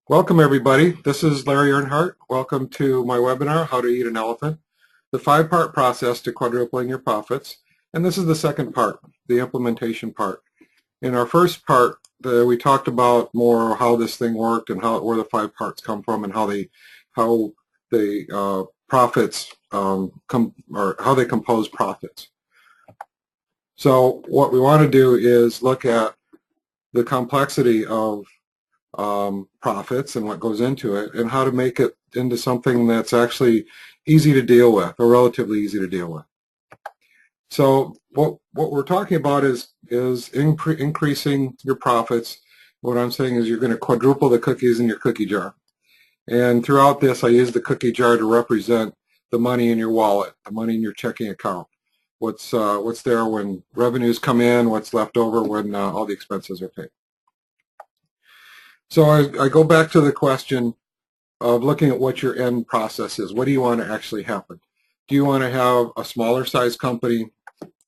Welcome everybody. This is Larry Earnhardt. Welcome to my webinar, How to Eat an Elephant, the 5-part process to quadrupling your profits. And this is the second part, the implementation part. In our first part, we talked about more how this thing worked and where the 5 parts come from and how the profits how they compose profits. So what we want to do is look at the complexity of profits and what goes into it, and how to make it into something that's actually easy to deal with, or relatively easy to deal with. So what we're talking about is increasing your profits. What I'm saying is you're going to quadruple the cookies in your cookie jar. And throughout this, I use the cookie jar to represent the money in your wallet, the money in your checking account. What's there when revenues come in, what's left over when all the expenses are paid. So I go back to the question of looking at what your end process is. What do you want to actually happen? Do you want to have a smaller size company,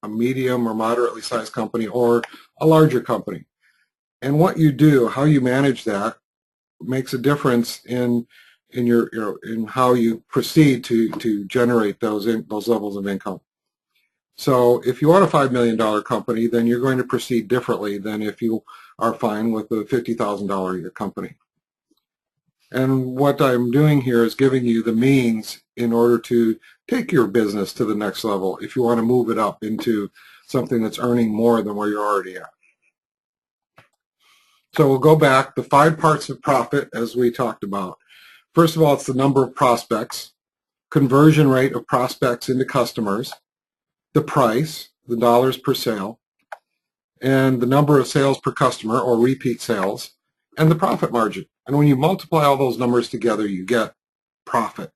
a medium or moderately sized company, or a larger company? And what you do, how you manage that, makes a difference in how you proceed to generate those levels of income. So if you want a $5 million company, then you're going to proceed differently than if you are fine with a $50,000 a year company. And what I'm doing here is giving you the means in order to take your business to the next level if you want to move it up into something that's earning more than where you're already at. So we'll go back, the 5 parts of profit as we talked about. First of all, it's the number of prospects, conversion rate of prospects into customers, the price, the dollars per sale, and the number of sales per customer, or repeat sales, and the profit margin. And when you multiply all those numbers together, you get profit,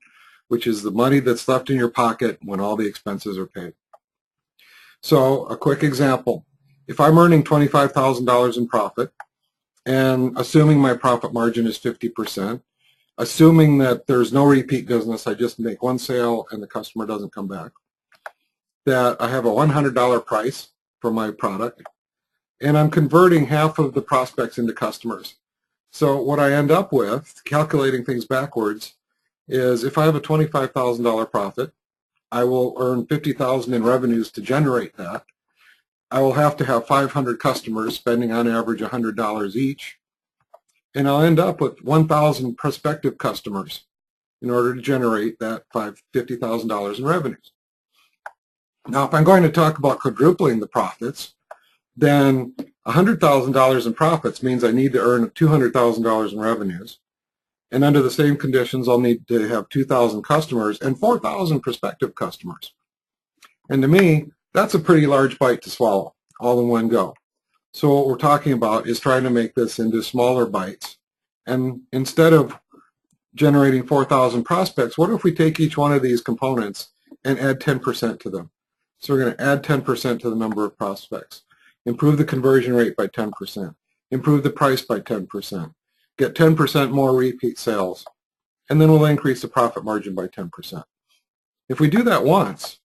which is the money that's left in your pocket when all the expenses are paid. So a quick example, if I'm earning $25,000 in profit, and assuming my profit margin is 50%, assuming that there's no repeat business, I just make one sale and the customer doesn't come back, that I have a $100 price for my product, and I'm converting half of the prospects into customers. So what I end up with, calculating things backwards, is if I have a $25,000 profit, I will earn $50,000 in revenues to generate that. I will have to have 500 customers spending on average $100 each, and I'll end up with 1,000 prospective customers in order to generate that $50,000 in revenues. Now, if I'm going to talk about quadrupling the profits, then $100,000 in profits means I need to earn $200,000 in revenues. And under the same conditions, I'll need to have 2,000 customers and 4,000 prospective customers. And to me, that's a pretty large bite to swallow, all in one go. So what we're talking about is trying to make this into smaller bites. And instead of generating 4,000 prospects, what if we take each one of these components and add 10% to them? So we're going to add 10% to the number of prospects, improve the conversion rate by 10%, improve the price by 10%, get 10% more repeat sales, and then we'll increase the profit margin by 10%. If we do that once,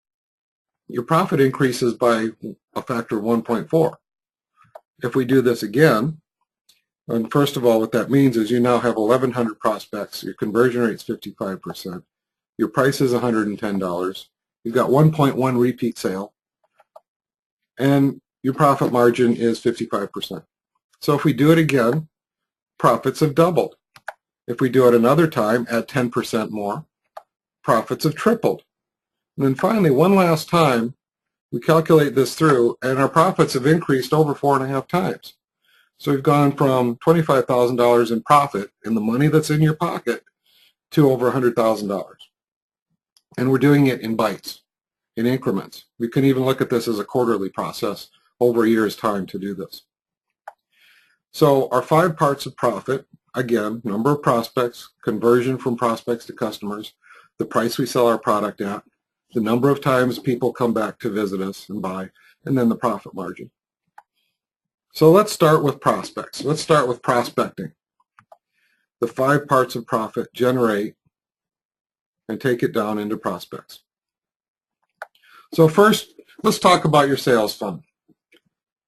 your profit increases by a factor of 1.4. If we do this again, and first of all, what that means is you now have 1,100 prospects, your conversion rate is 55%, your price is $110, you've got 1.1 repeat sale, and your profit margin is 55%. So if we do it again, profits have doubled. If we do it another time, add 10% more, profits have tripled. And then finally, one last time, we calculate this through, and our profits have increased over 4.5 times. So we've gone from $25,000 in profit in the money that's in your pocket to over $100,000. And we're doing it in bites, in increments. We can even look at this as a quarterly process over a year's time to do this. So our 5 parts of profit, again, number of prospects, conversion from prospects to customers, the price we sell our product at, the number of times people come back to visit us and buy, and then the profit margin. So let's start with prospects. Let's start with prospecting. The 5 parts of profit: generate, and take it down into prospects. So first, let's talk about your sales funnel.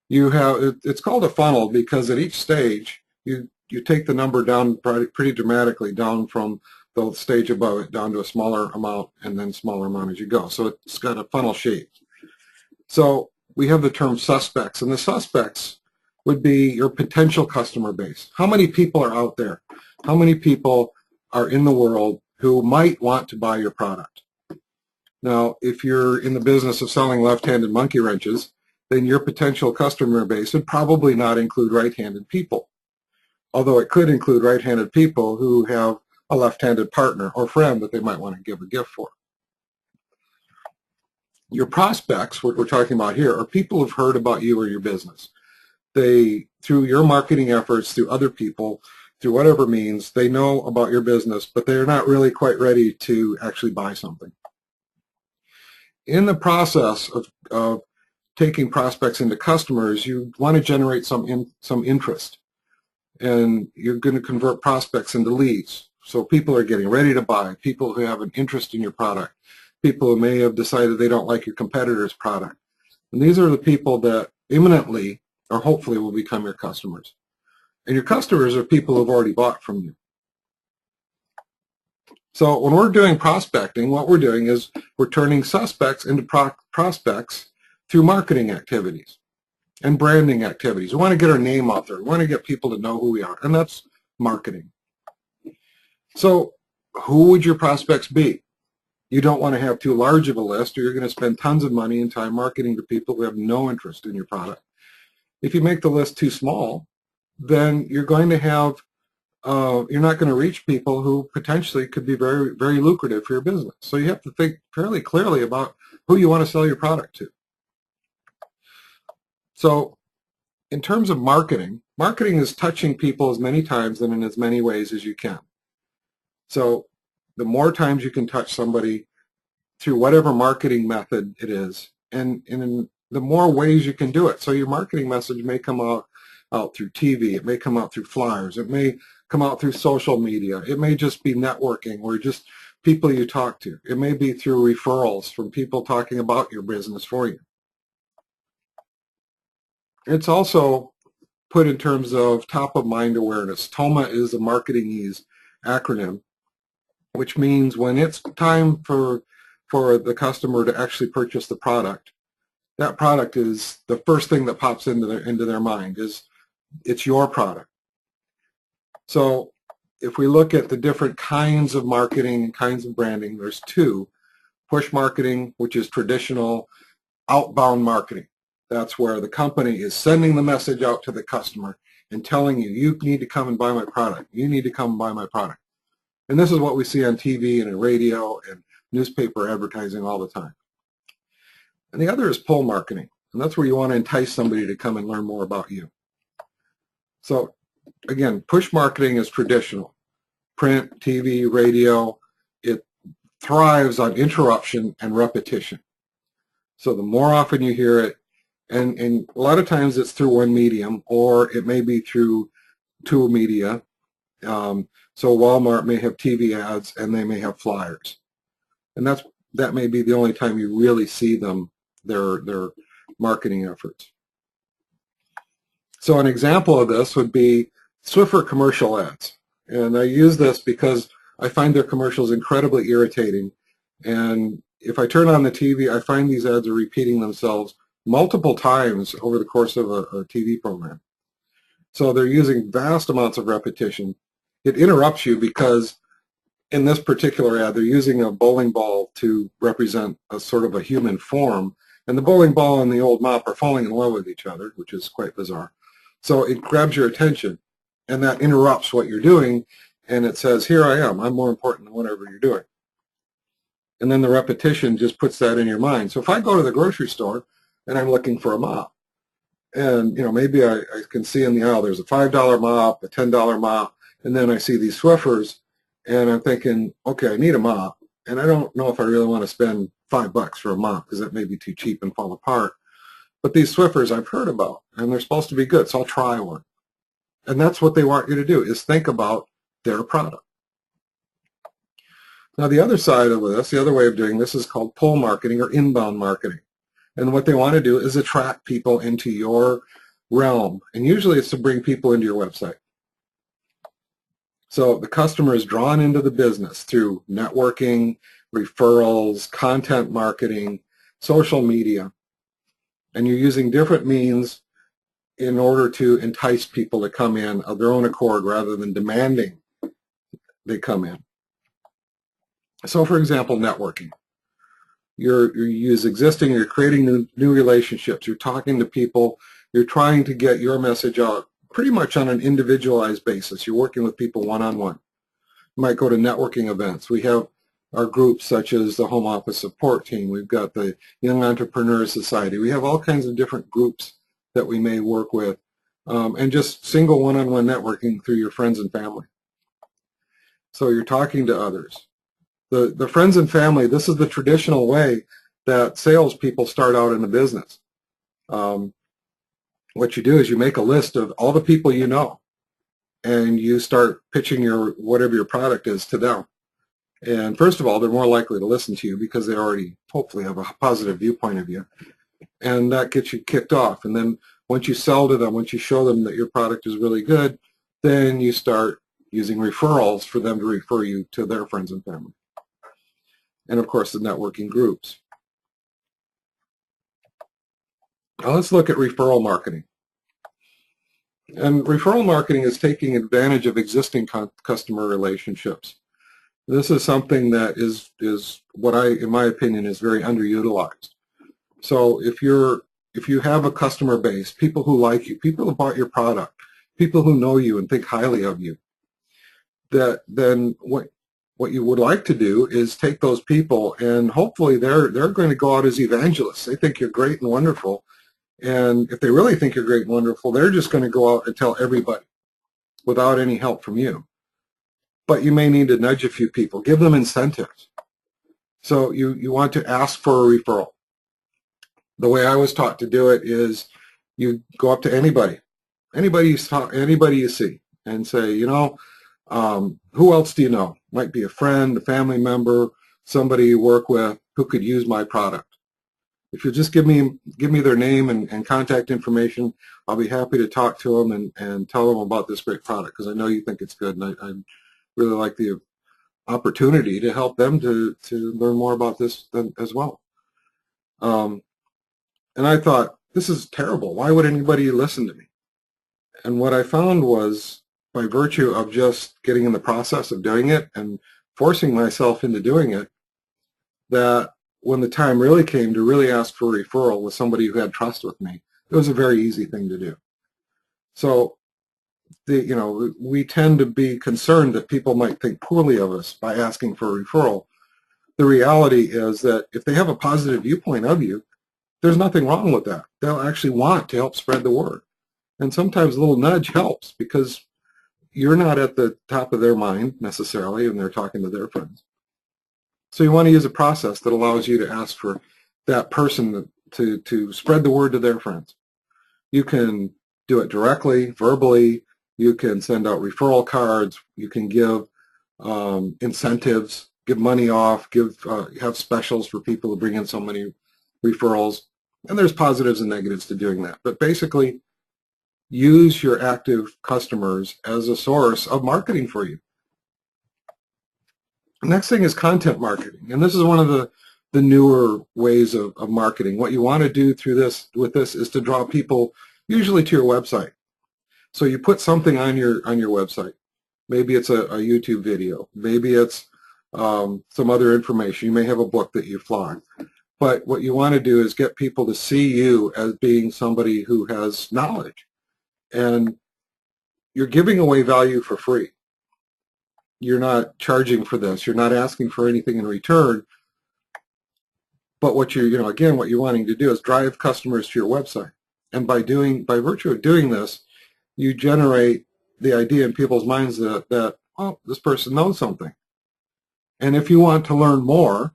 It's called a funnel because at each stage you you take the number down pretty dramatically, down from the stage above it down to a smaller amount and then smaller amount as you go. So it's got a funnel shape. So we have the term suspects, and the suspects would be your potential customer base. How many people are out there? How many people are in the world who might want to buy your product? Now, if you're in the business of selling left-handed monkey wrenches, then your potential customer base would probably not include right-handed people, although it could include right-handed people who have a left-handed partner or friend that they might want to give a gift for. Your prospects, what we're talking about here, are people who've heard about you or your business. They, through your marketing efforts, through other people, through whatever means, they know about your business, but they're not really quite ready to actually buy something. In the process of taking prospects into customers, you want to generate some interest, and you're going to convert prospects into leads. So people are getting ready to buy, people who have an interest in your product, people who may have decided they don't like your competitor's product. And these are the people that imminently or hopefully will become your customers. And your customers are people who have already bought from you. So when we're doing prospecting, what we're doing is we're turning suspects into prospects through marketing activities and branding activities. We want to get our name out there. We want to get people to know who we are, and that's marketing. So who would your prospects be? You don't want to have too large of a list, or you're going to spend tons of money and time marketing to people who have no interest in your product. If you make the list too small, then you're going to have you're not going to reach people who potentially could be very, very lucrative for your business. So you have to think fairly clearly about who you want to sell your product to. So in terms of marketing, marketing is touching people as many times and in as many ways as you can. So the more times you can touch somebody through whatever marketing method it is, and in the more ways you can do it. So your marketing message may come out through TV, it may come out through flyers, it may come out through social media, it may just be networking or just people you talk to. It may be through referrals from people talking about your business for you. It's also put in terms of top-of-mind awareness. TOMA is a marketingese acronym, which means when it's time for the customer to actually purchase the product, that product is the first thing that pops into their mind. It's your product. So if we look at the different kinds of marketing and kinds of branding, there's two. Push marketing, which is traditional outbound marketing. That's where the company is sending the message out to the customer and telling you, you need to come and buy my product. You need to come and buy my product. And this is what we see on TV and in radio and newspaper advertising all the time. And the other is pull marketing. And that's where you want to entice somebody to come and learn more about you. So again, push marketing is traditional. Print, TV, radio, it thrives on interruption and repetition. So the more often you hear it, and a lot of times it's through one medium, or it may be through two media. So Walmart may have TV ads and they may have flyers. And that may be the only time you really see them, their marketing efforts. So an example of this would be Swiffer commercial ads. And I use this because I find their commercials incredibly irritating. And if I turn on the TV, I find these ads are repeating themselves multiple times over the course of a TV program. So they're using vast amounts of repetition. It interrupts you because in this particular ad, they're using a bowling ball to represent a sort of a human form. And the bowling ball and the old mop are falling in love with each other, which is quite bizarre. So it grabs your attention, and that interrupts what you're doing, and it says, here I am, I'm more important than whatever you're doing. And then the repetition just puts that in your mind. So if I go to the grocery store and I'm looking for a mop, and maybe I can see in the aisle there's a $5 mop, a $10 mop, and then I see these Swiffers, and I'm thinking, okay, I need a mop, and I don't know if I really want to spend $5 for a mop because that may be too cheap and fall apart. But these Swiffers I've heard about, and they're supposed to be good, so I'll try one. And that's what they want you to do, is think about their product. Now the other side of this, the other way of doing this is called pull marketing or inbound marketing. And what they want to do is attract people into your realm. And usually it's to bring people into your website. So the customer is drawn into the business through networking, referrals, content marketing, social media, and you're using different means in order to entice people to come in of their own accord rather than demanding they come in. So for example, networking. You use existing, you're creating new relationships, you're talking to people, you're trying to get your message out pretty much on an individualized basis. You're working with people one-on-one. You might go to networking events. We have our groups such as the Home Office Support Team. We've got the Young Entrepreneurs Society. We have all kinds of different groups that we may work with, and just single one-on-one networking through your friends and family. So you're talking to others. The friends and family, this is the traditional way that salespeople start out in the business. What you do is you make a list of all the people you know, and you start pitching whatever your product is to them. And first of all, they're more likely to listen to you because they already hopefully have a positive viewpoint of you. And that gets you kicked off. And then once you sell to them, once you show them that your product is really good, then you start using referrals for them to refer you to their friends and family. And of course, the networking groups. Now let's look at referral marketing. And referral marketing is taking advantage of existing customer relationships. This is something that is what in my opinion, is very underutilized. So if you have a customer base, people who like you, people who bought your product, people who know you and think highly of you, then what you would like to do is take those people, and hopefully they're going to go out as evangelists. They think you're great and wonderful, and if they really think you're great and wonderful, they're just going to go out and tell everybody without any help from you. But you may need to nudge a few people, give them incentives. So you want to ask for a referral. The way I was taught to do it is you go up to anybody you see, and say, you know, who else do you know? Might be a friend, a family member, somebody you work with who could use my product. If you just give me their name and contact information, I'll be happy to talk to them and tell them about this great product, because I know you think it's good, and I really like the opportunity to help them to learn more about this as well. And I thought, this is terrible. Why would anybody listen to me? And what I found was, by virtue of just getting in the process of doing it and forcing myself into doing it, that when the time really came to really ask for a referral with somebody who had trust with me, it was a very easy thing to do. So, we tend to be concerned that people might think poorly of us by asking for a referral. The reality is that if they have a positive viewpoint of you, there's nothing wrong with that. They'll actually want to help spread the word. And sometimes a little nudge helps, because you're not at the top of their mind necessarily, and they're talking to their friends. So you want to use a process that allows you to ask for that person to spread the word to their friends. You can do it directly, verbally. You can send out referral cards. You can give incentives, give money off, have specials for people who bring in so many referrals. And there's positives and negatives to doing that. But basically, use your active customers as a source of marketing for you. The next thing is content marketing, and this is one of the newer ways of marketing. What you want to do with this is to draw people usually to your website. So you put something on your website. Maybe it's a YouTube video. Maybe it's some other information. You may have a book that you flog. But what you want to do is get people to see you as being somebody who has knowledge. And you're giving away value for free. You're not charging for this. You're not asking for anything in return. But what again, what you're wanting to do is drive customers to your website. And by virtue of doing this, you generate the idea in people's minds that oh, this person knows something. And if you want to learn more,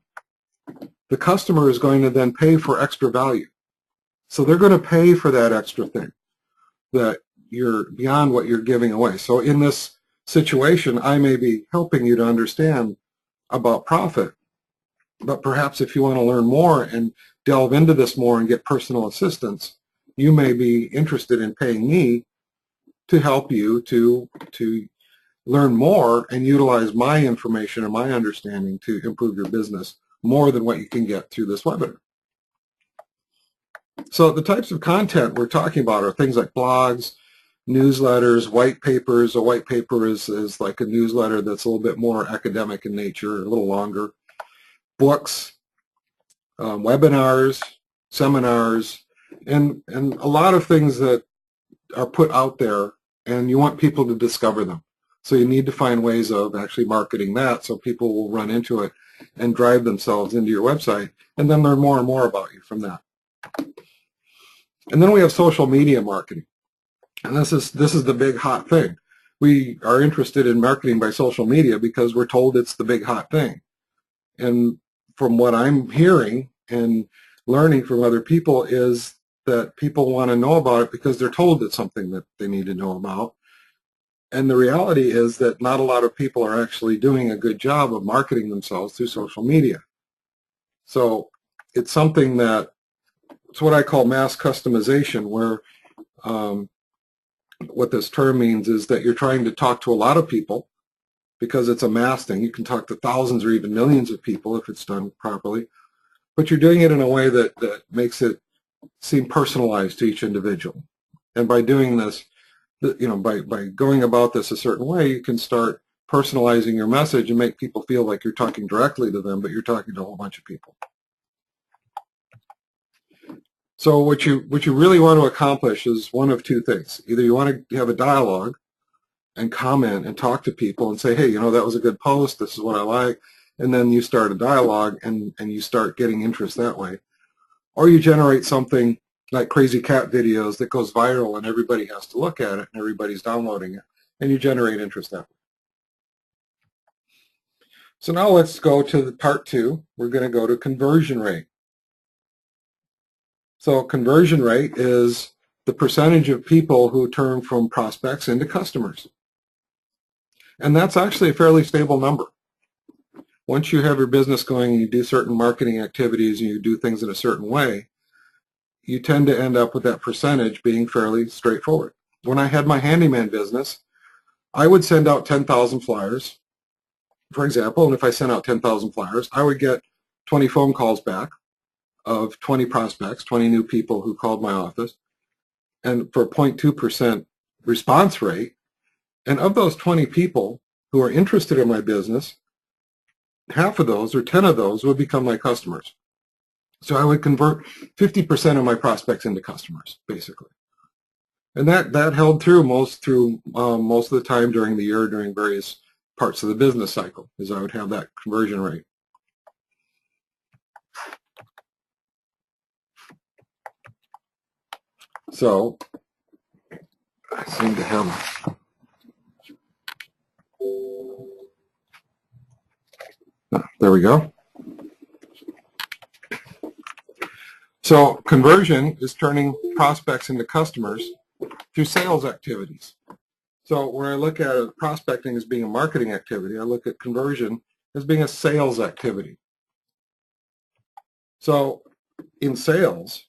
the customer is going to then pay for extra value. So they're going to pay for that extra thing that you're beyond what you're giving away. So in this situation, I may be helping you to understand about profit, but perhaps if you want to learn more and delve into this more and get personal assistance, you may be interested in paying me to help you to learn more and utilize my information and my understanding to improve your business more than what you can get through this webinar. So the types of content we're talking about are things like blogs, newsletters, white papers. A white paper is like a newsletter that's a little bit more academic in nature, a little longer. Books, webinars, seminars, and a lot of things that are put out there, and you want people to discover them. So you need to find ways of actually marketing that so people will run into it and drive themselves into your website and then learn more and more about you from that. And then we have social media marketing. And this is the big hot thing. We are interested in marketing by social media because we're told it's the big hot thing. And from what I'm hearing and learning from other people is that people want to know about it because they're told it's something that they need to know about. And the reality is that not a lot of people are actually doing a good job of marketing themselves through social media. So it's something that, it's what I call mass customization, where what this term means is that you're trying to talk to a lot of people because it's a mass thing. You can talk to thousands or even millions of people if it's done properly, but you're doing it in a way that makes it seem personalized to each individual. And by doing this, by going about this a certain way, you can start personalizing your message and make people feel like you're talking directly to them, but you're talking to a whole bunch of people. So what you really want to accomplish is one of two things. Either you want to have a dialogue and comment and talk to people and say, hey, that was a good post, this is what I like, and then you start a dialogue and you start getting interest that way. Or you generate something like crazy cat videos that goes viral and everybody has to look at it and everybody's downloading it, and you generate interest that way. So now let's go to part 2. We're going to go to conversion rate. So conversion rate is the percentage of people who turn from prospects into customers. And that's actually a fairly stable number. Once you have your business going and you do certain marketing activities and you do things in a certain way, you tend to end up with that percentage being fairly straightforward. When I had my handyman business, I would send out 10,000 flyers, for example, and if I sent out 10,000 flyers, I would get 20 phone calls back of 20 prospects, 20 new people who called my office, and for 0.2% response rate. And of those 20 people who are interested in my business, half of those or 10 of those would become my customers. So I would convert 50% of my prospects into customers, basically. And that held through most of the time during the year, during various parts of the business cycle, is I would have that conversion rate. So I seem to have, there we go. So conversion is turning prospects into customers through sales activities. So when I look at prospecting as being a marketing activity, I look at conversion as being a sales activity. So in sales,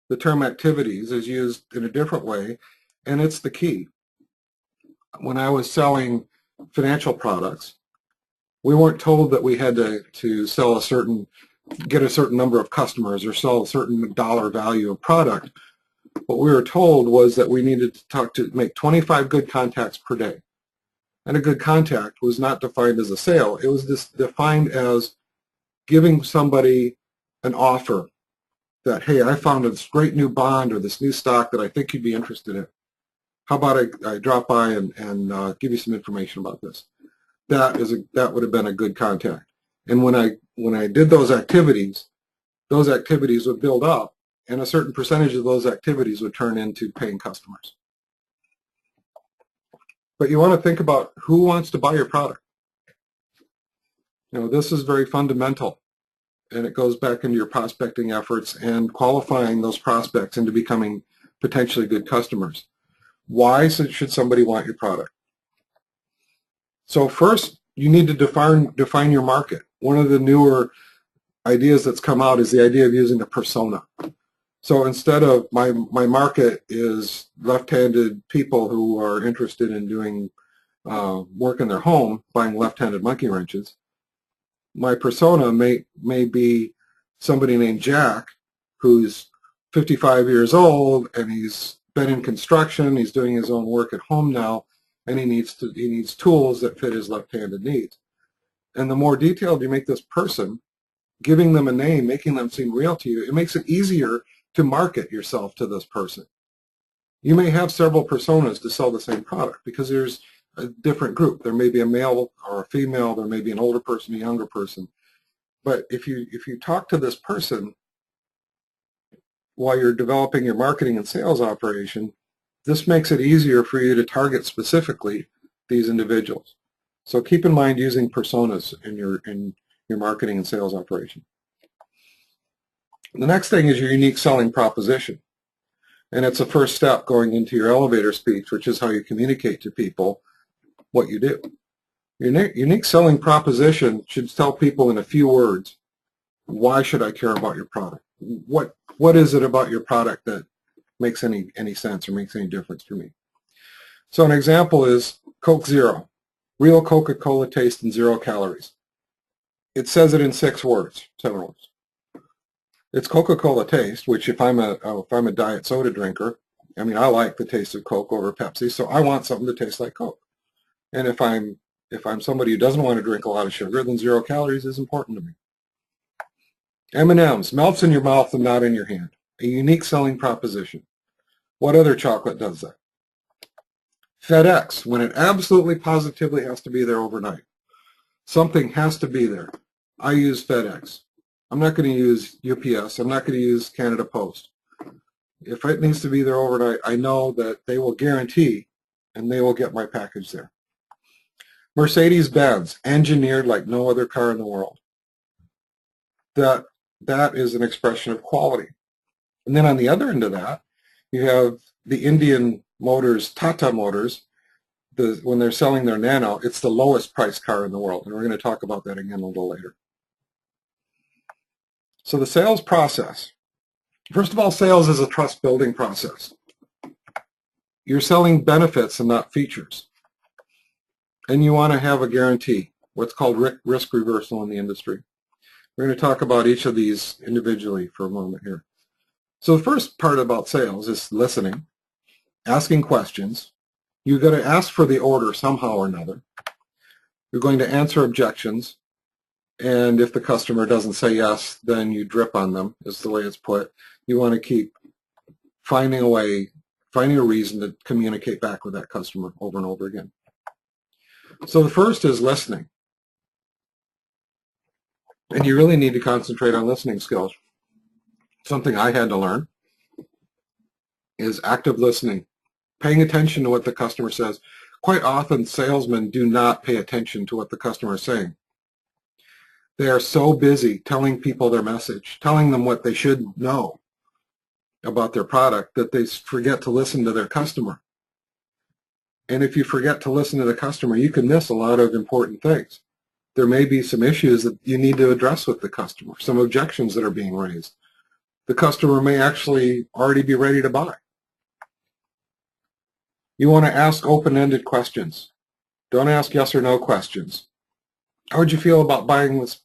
the term activities is used in a different way, and it's the key. When I was selling financial products, we weren't told that we had to sell get a certain number of customers or sell a certain dollar value of product. What we were told was that we needed to make 25 good contacts per day. And a good contact was not defined as a sale. It was defined as giving somebody an offer that, hey, I found this great new bond or this new stock that I think you'd be interested in. How about I drop by and give you some information about this? That would have been a good contact. And when I did those activities would build up, and a certain percentage of those activities would turn into paying customers. But you want to think about who wants to buy your product. This is very fundamental, and it goes back into your prospecting efforts and qualifying those prospects into becoming potentially good customers. Why should somebody want your product? So first, you need to define your market. One of the newer ideas that's come out is the idea of using a persona. So instead of my market is left-handed people who are interested in doing work in their home buying left-handed monkey wrenches. My persona may be somebody named Jack, who's 55 years old, and he's been in construction. He's doing his own work at home now, and he needs tools that fit his left-handed needs. And the more detailed you make this person, giving them a name, making them seem real to you, it makes it easier to market yourself to this person. You may have several personas to sell the same product because there's a different group. There may be a male or a female, there may be an older person, a younger person. But if you talk to this person while you're developing your marketing and sales operation, this makes it easier for you to target specifically these individuals. So keep in mind using personas in your marketing and sales operation. The next thing is your unique selling proposition. And it's a first step going into your elevator speech, which is how you communicate to people what you do. Your unique selling proposition should tell people in a few words, why should I care about your product? What is it about your product that makes any sense or makes any difference for me? So an example is Coke Zero, real Coca-Cola taste and 0 calories. It says it in 7 words. It's Coca-Cola taste, which if I'm a diet soda drinker, I mean, I like the taste of Coke over Pepsi, so I want something to taste like Coke. And if I'm somebody who doesn't want to drink a lot of sugar, then 0 calories is important to me. M&M's, melts in your mouth and not in your hand. A unique selling proposition. What other chocolate does that? FedEx, when it absolutely positively has to be there overnight. Something has to be there. I use FedEx. I'm not going to use UPS. I'm not going to use Canada Post. If it needs to be there overnight, I know that they will guarantee and they will get my package there. Mercedes-Benz, engineered like no other car in the world. That is an expression of quality. And then on the other end of that, you have the Indian Motors, Tata Motors, when they're selling their Nano, it's the lowest priced car in the world. And we're going to talk about that again a little later. So the sales process. First of all, sales is a trust building process. You're selling benefits and not features. And you want to have a guarantee, what's called risk reversal in the industry. We're going to talk about each of these individually for a moment here. So the first part about sales is listening, asking questions. You've got to ask for the order somehow or another. You're going to answer objections. And if the customer doesn't say yes, then you drip on them, is the way it's put. You want to keep finding a reason to communicate back with that customer over and over again. So the first is listening. And you really need to concentrate on listening skills. Something I had to learn is active listening, paying attention to what the customer says. Quite often, salesmen do not pay attention to what the customer is saying. They are so busy telling people their message, telling them what they should know about their product that they forget to listen to their customer. And if you forget to listen to the customer, you can miss a lot of important things. There may be some issues that you need to address with the customer, some objections that are being raised. The customer may actually already be ready to buy. You want to ask open-ended questions. Don't ask yes or no questions. How would you feel about buying this,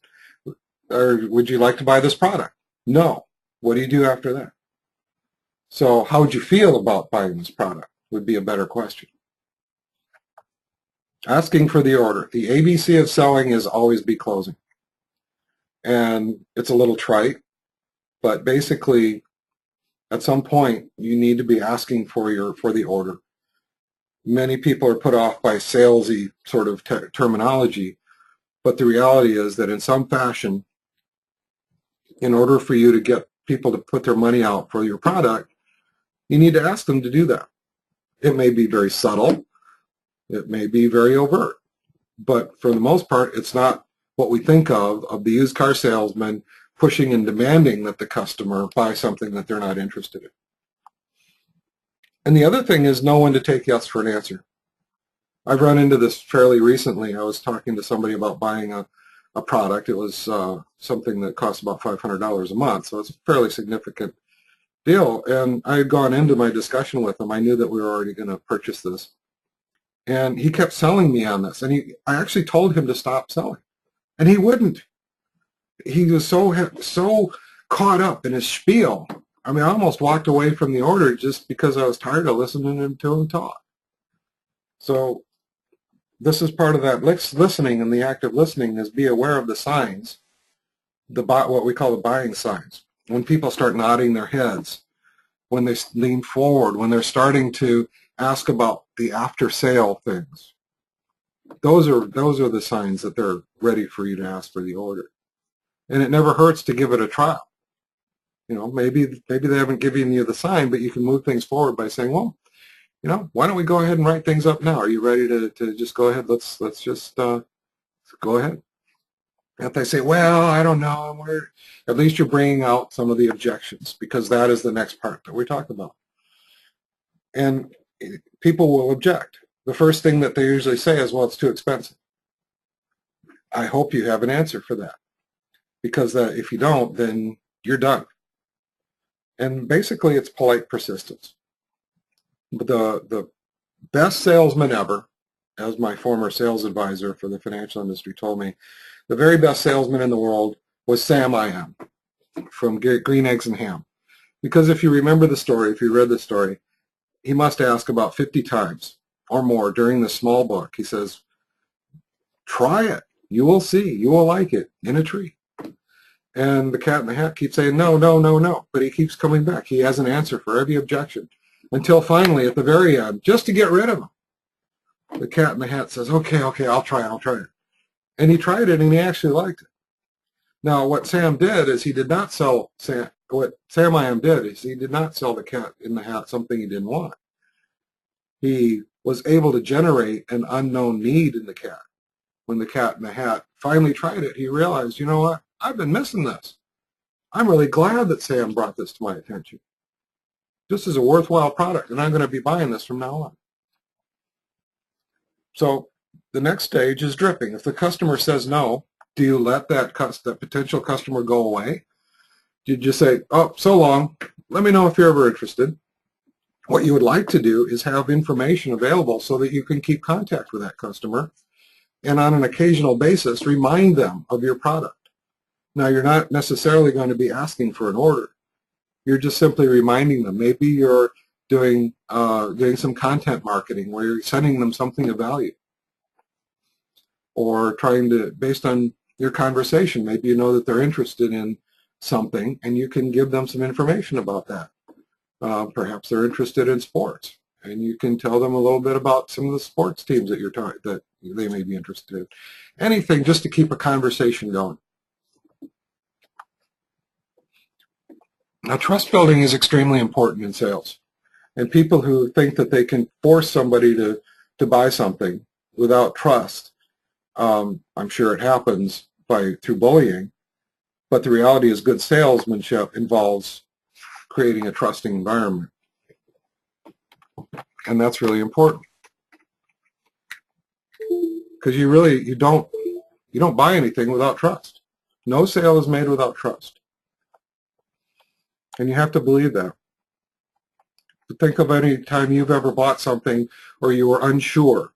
or would you like to buy this product? No. What do you do after that? So how would you feel about buying this product would be a better question. Asking for the order. The ABC of selling is always be closing. And it's a little trite, but basically at some point you need to be asking for the order. Many people are put off by salesy sort of terminology, but the reality is that in some fashion, in order for you to get people to put their money out for your product, you need to ask them to do that. It may be very subtle. It may be very overt. But for the most part, it's not what we think of the used car salesman pushing and demanding that the customer buy something that they're not interested in. And the other thing is know when to take yes for an answer. I've run into this fairly recently. I was talking to somebody about buying a product. It was something that cost about $500 a month, so it's a fairly significant deal. And I had gone into my discussion with them. I knew that we were already going to purchase this. And he kept selling me on this. And I actually told him to stop selling. And he wouldn't. He was so caught up in his spiel. I mean, I almost walked away from the order just because I was tired of listening to him talk. So this is part of that listening, and the act of listening is be aware of the signs, what we call the buying signs. When people start nodding their heads, when they lean forward, when they're starting to ask about the after-sale things, those are the signs that they're ready for you to ask for the order. And it never hurts to give it a trial. You know, maybe they haven't given you the sign, but you can move things forward by saying, well, you know, why don't we go ahead and write things up now? Are you ready to just go ahead? Let's just go ahead. If they say, well, I don't know, at least you're bringing out some of the objections, because that is the next part that we talk about. And people will object. The first thing that they usually say is, well, it's too expensive. I hope you have an answer for that, because if you don't, then you're done. And basically, it's polite persistence. But the best salesman ever, as my former sales advisor for the financial industry told me, the very best salesman in the world was Sam I Am from Green Eggs and Ham. Because if you remember the story, if you read the story, he must ask about 50 times or more during the small book. He says, try it. You will see. You will like it in a tree. And the Cat in the Hat keeps saying, no, no, no, no. But he keeps coming back. He has an answer for every objection. Until finally, at the very end, just to get rid of him, the Cat in the Hat says, okay, I'll try it. And he tried it, and he actually liked it. Now, what Sam did is he did not sell, what Sam I Am did is he did not sell the Cat in the Hat something he didn't want. He was able to generate an unknown need in the cat. When the Cat in the Hat finally tried it, he realized, you know what, I've been missing this. I'm really glad that Sam brought this to my attention. This is a worthwhile product, and I'm going to be buying this from now on. So the next stage is dripping. If the customer says no, do you let that potential customer go away? Do you just say, oh, so long, let me know if you're ever interested? What you would like to do is have information available so that you can keep contact with that customer, and on an occasional basis, remind them of your product. Now, you're not necessarily going to be asking for an order. You're just simply reminding them. Maybe you're doing some content marketing where you're sending them something of value, or trying to, based on your conversation, maybe you know that they're interested in something, and you can give them some information about that. Perhaps they're interested in sports, and you can tell them a little bit about some of the sports teams that they may be interested in. Anything just to keep a conversation going. Now, trust building is extremely important in sales. And people who think that they can force somebody to buy something without trust, I'm sure it happens through bullying, but the reality is good salesmanship involves creating a trusting environment. And that's really important. Because you don't buy anything without trust. No sale is made without trust. And you have to believe that. Think of any time you've ever bought something or you were unsure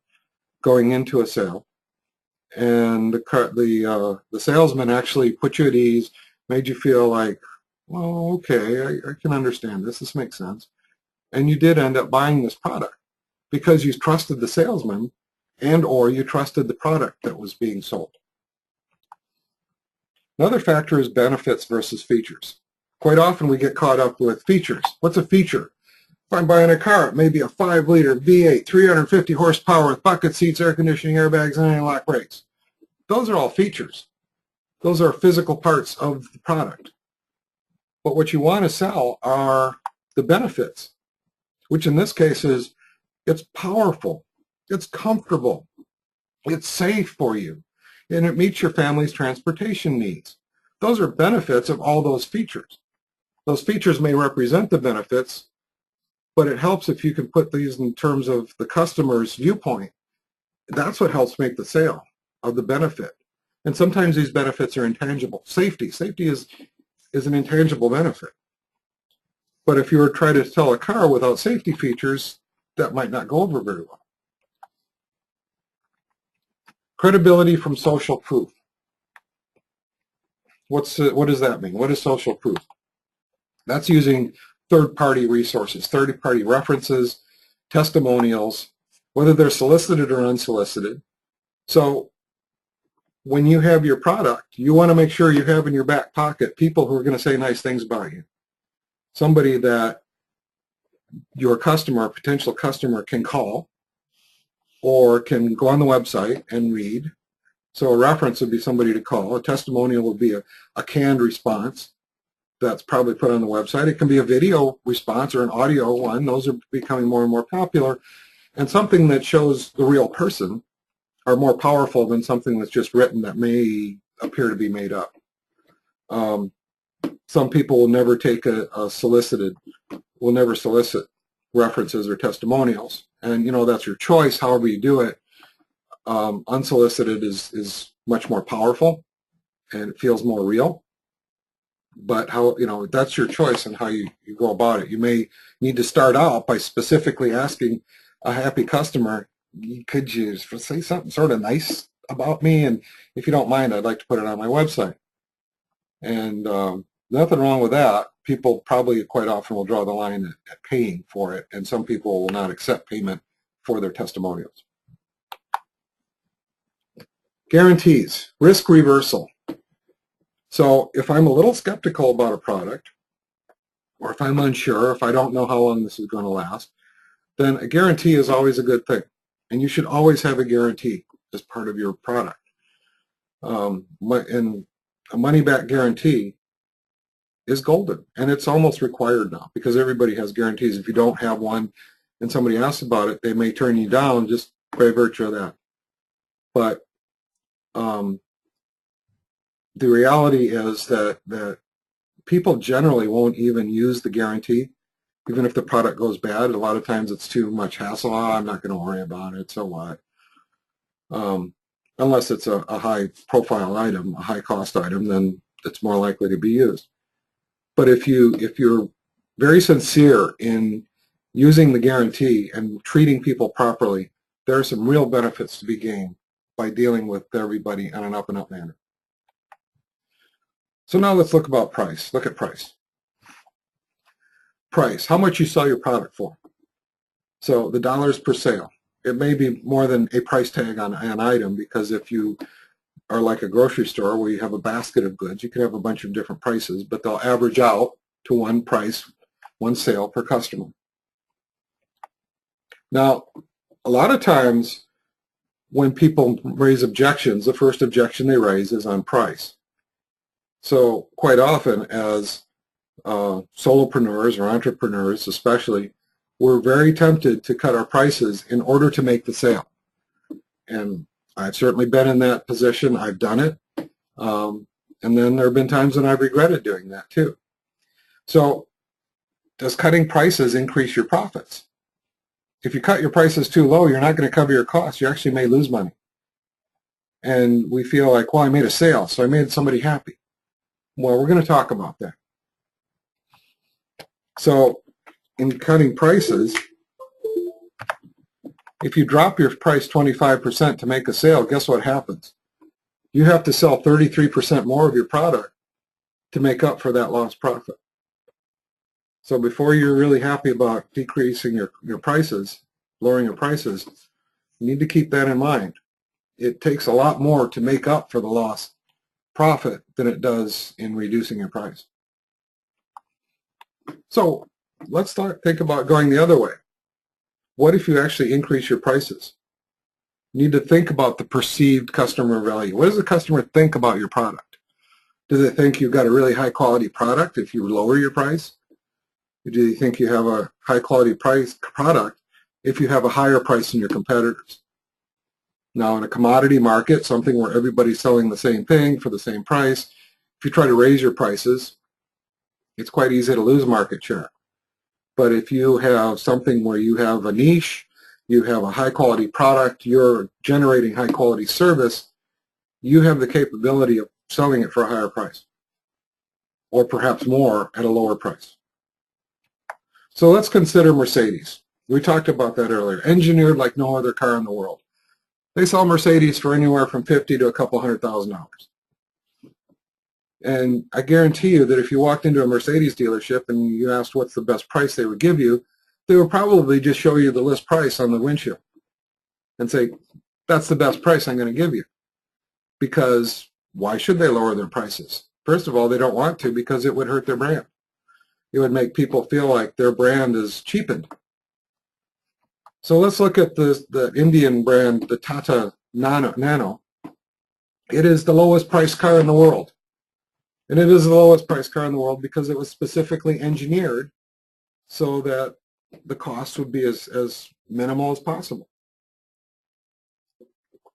going into a sale, and the salesman actually put you at ease, made you feel like, well, okay, I can understand this. This makes sense. And you did end up buying this product because you trusted the salesman or you trusted the product that was being sold. Another factor is benefits versus features. Quite often we get caught up with features. What's a feature? If I'm buying a car, it may be a 5-liter V8, 350 horsepower with bucket seats, air conditioning, airbags, and anti-lock brakes. Those are all features. Those are physical parts of the product. But what you want to sell are the benefits, which in this case is it's powerful, it's comfortable, it's safe for you, and it meets your family's transportation needs. Those are benefits of all those features. Those features may represent the benefits, but it helps if you can put these in terms of the customer's viewpoint. That's what helps make the sale of the benefit. And sometimes these benefits are intangible. Safety is an intangible benefit. But if you were trying to sell a car without safety features, that might not go over very well. Credibility from social proof. What does that mean? What is social proof? That's using third-party resources, third-party references, testimonials, whether they're solicited or unsolicited. So when you have your product, you want to make sure you have in your back pocket people who are going to say nice things about you. Somebody that your customer, potential customer, can call or can go on the website and read. So a reference would be somebody to call. A testimonial would be a canned response that's probably put on the website. It can be a video response or an audio one. Those are becoming more and more popular. And something that shows the real person are more powerful than something that's just written that may appear to be made up. Some people will never take will never solicit references or testimonials. And, you know, that's your choice, however you do it. Unsolicited is much more powerful and it feels more real. But that's your choice and how you go about it. You may need to start out by specifically asking a happy customer, could you say something sort of nice about me? And if you don't mind, I'd like to put it on my website. And nothing wrong with that. People probably quite often will draw the line at paying for it, and some people will not accept payment for their testimonials. Guarantees, risk reversal. So if I'm a little skeptical about a product, or if I'm unsure, if I don't know how long this is going to last, then a guarantee is always a good thing. And you should always have a guarantee as part of your product. And a money-back guarantee is golden, and it's almost required now because everybody has guarantees. If you don't have one and somebody asks about it, they may turn you down just by virtue of that. But the reality is that people generally won't even use the guarantee, even if the product goes bad. A lot of times it's too much hassle. Oh, I'm not going to worry about it, so what? Unless it's a high-profile item, a high-cost item, then it's more likely to be used. But if you're very sincere in using the guarantee and treating people properly, there are some real benefits to be gained by dealing with everybody in an up-and-up manner. So now let's look about price. Look at price. Price, how much you sell your product for. So the dollars per sale. It may be more than a price tag on an item, because if you are like a grocery store where you have a basket of goods, you can have a bunch of different prices, but they'll average out to one price, one sale per customer. Now, a lot of times when people raise objections, the first objection they raise is on price. So quite often as solopreneurs or entrepreneurs especially, we're very tempted to cut our prices in order to make the sale. And I've certainly been in that position. I've done it. And then there have been times when I've regretted doing that too. So does cutting prices increase your profits? If you cut your prices too low, you're not going to cover your costs. You actually may lose money. And we feel like, well, I made a sale, so I made somebody happy. Well, we're going to talk about that. So in cutting prices, if you drop your price 25% to make a sale, guess what happens? You have to sell 33% more of your product to make up for that lost profit. So before you're really happy about decreasing your prices, lowering your prices, you need to keep that in mind. It takes a lot more to make up for the lost profit than it does in reducing your price. So let's think about going the other way. What if you actually increase your prices? You need to think about the perceived customer value. What does the customer think about your product? Do they think you've got a really high quality product if you lower your price? Or do they think you have a high quality product if you have a higher price than your competitors? Now in a commodity market, something where everybody's selling the same thing for the same price, if you try to raise your prices, it's quite easy to lose market share. But if you have something where you have a niche, you have a high-quality product, you're generating high-quality service, you have the capability of selling it for a higher price, or perhaps more at a lower price. So let's consider Mercedes. We talked about that earlier. Engineered like no other car in the world. They sell Mercedes for anywhere from $50,000 to a couple $100,000. And I guarantee you that if you walked into a Mercedes dealership and you asked what's the best price they would give you, they would probably just show you the list price on the windshield and say, that's the best price I'm going to give you. Because why should they lower their prices? First of all, they don't want to because it would hurt their brand. It would make people feel like their brand is cheapened. So let's look at the Indian brand, the Tata Nano. It is the lowest priced car in the world. And it is the lowest priced car in the world because it was specifically engineered so that the cost would be as minimal as possible.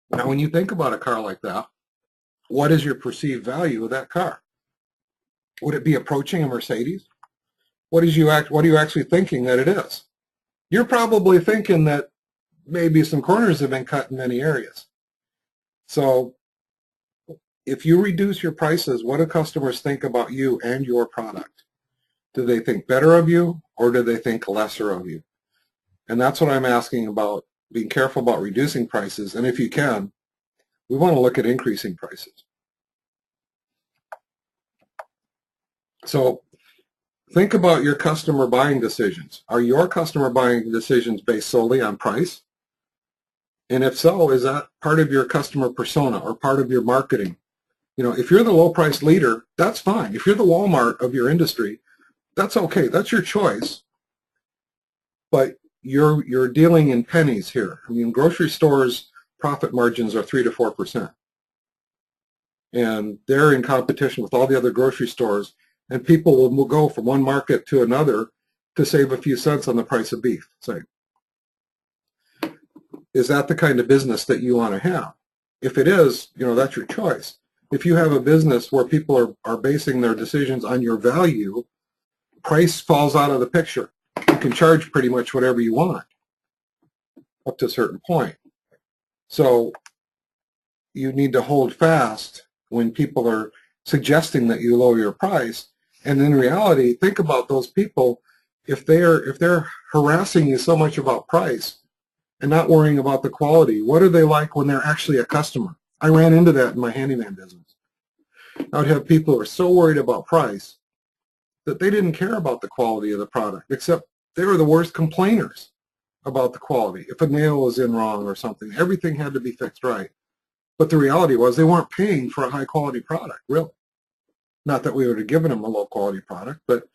Now, when you think about a car like that, what is your perceived value of that car? Would it be approaching a Mercedes? What are you actually thinking that it is? You're probably thinking that maybe some corners have been cut in many areas. So if you reduce your prices, what do customers think about you and your product? Do they think better of you or do they think lesser of you? And that's what I'm asking about, being careful about reducing prices. And if you can, we want to look at increasing prices. So think about your customer buying decisions. Are your customer buying decisions based solely on price? And if so, is that part of your customer persona or part of your marketing? You know, if you're the low price leader, that's fine. If you're the Walmart of your industry, that's okay. That's your choice. But you're dealing in pennies here. I mean, grocery stores' profit margins are 3 to 4%. And they're in competition with all the other grocery stores, and people will go from one market to another to save a few cents on the price of beef. Say, is that the kind of business that you want to have? If it is, you know, that's your choice. If you have a business where people are basing their decisions on your value, price falls out of the picture. You can charge pretty much whatever you want up to a certain point. So you need to hold fast when people are suggesting that you lower your price. And in reality, think about those people. If they're harassing you so much about price and not worrying about the quality, what are they like when they're actually a customer? I ran into that in my handyman business. I would have people who are so worried about price that they didn't care about the quality of the product, except they were the worst complainers about the quality. If a nail was in wrong or something, everything had to be fixed right. But the reality was they weren't paying for a high-quality product, really. Not that we would have given them a low-quality product, but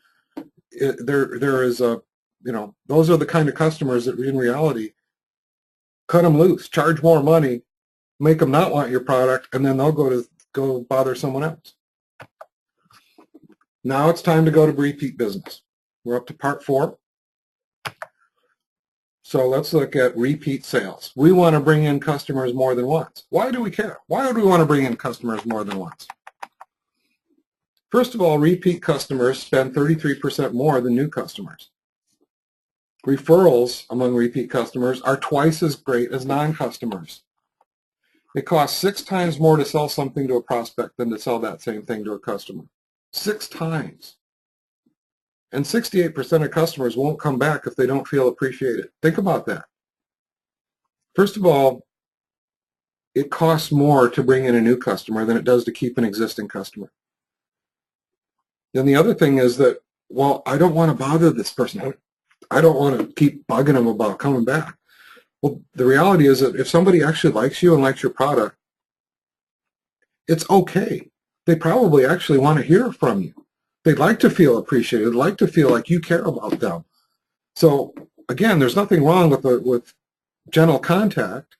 there is a, you know, those are the kind of customers that in reality cut them loose, charge more money, make them not want your product, and then they'll go bother someone else. Now it's time to go to repeat business. We're up to part 4. So let's look at repeat sales. We want to bring in customers more than once. Why do we care? Why would we want to bring in customers more than once? First of all, repeat customers spend 33% more than new customers. Referrals among repeat customers are twice as great as non-customers. It costs 6 times more to sell something to a prospect than to sell that same thing to a customer. 6 times. And 68% of customers won't come back if they don't feel appreciated. Think about that. First of all, it costs more to bring in a new customer than it does to keep an existing customer. Then the other thing is that, well, I don't want to bother this person. I don't want to keep bugging them about coming back. Well, the reality is that if somebody actually likes you and likes your product, it's okay. They probably actually want to hear from you. They'd like to feel appreciated. They'd like to feel like you care about them. So again, there's nothing wrong with gentle contact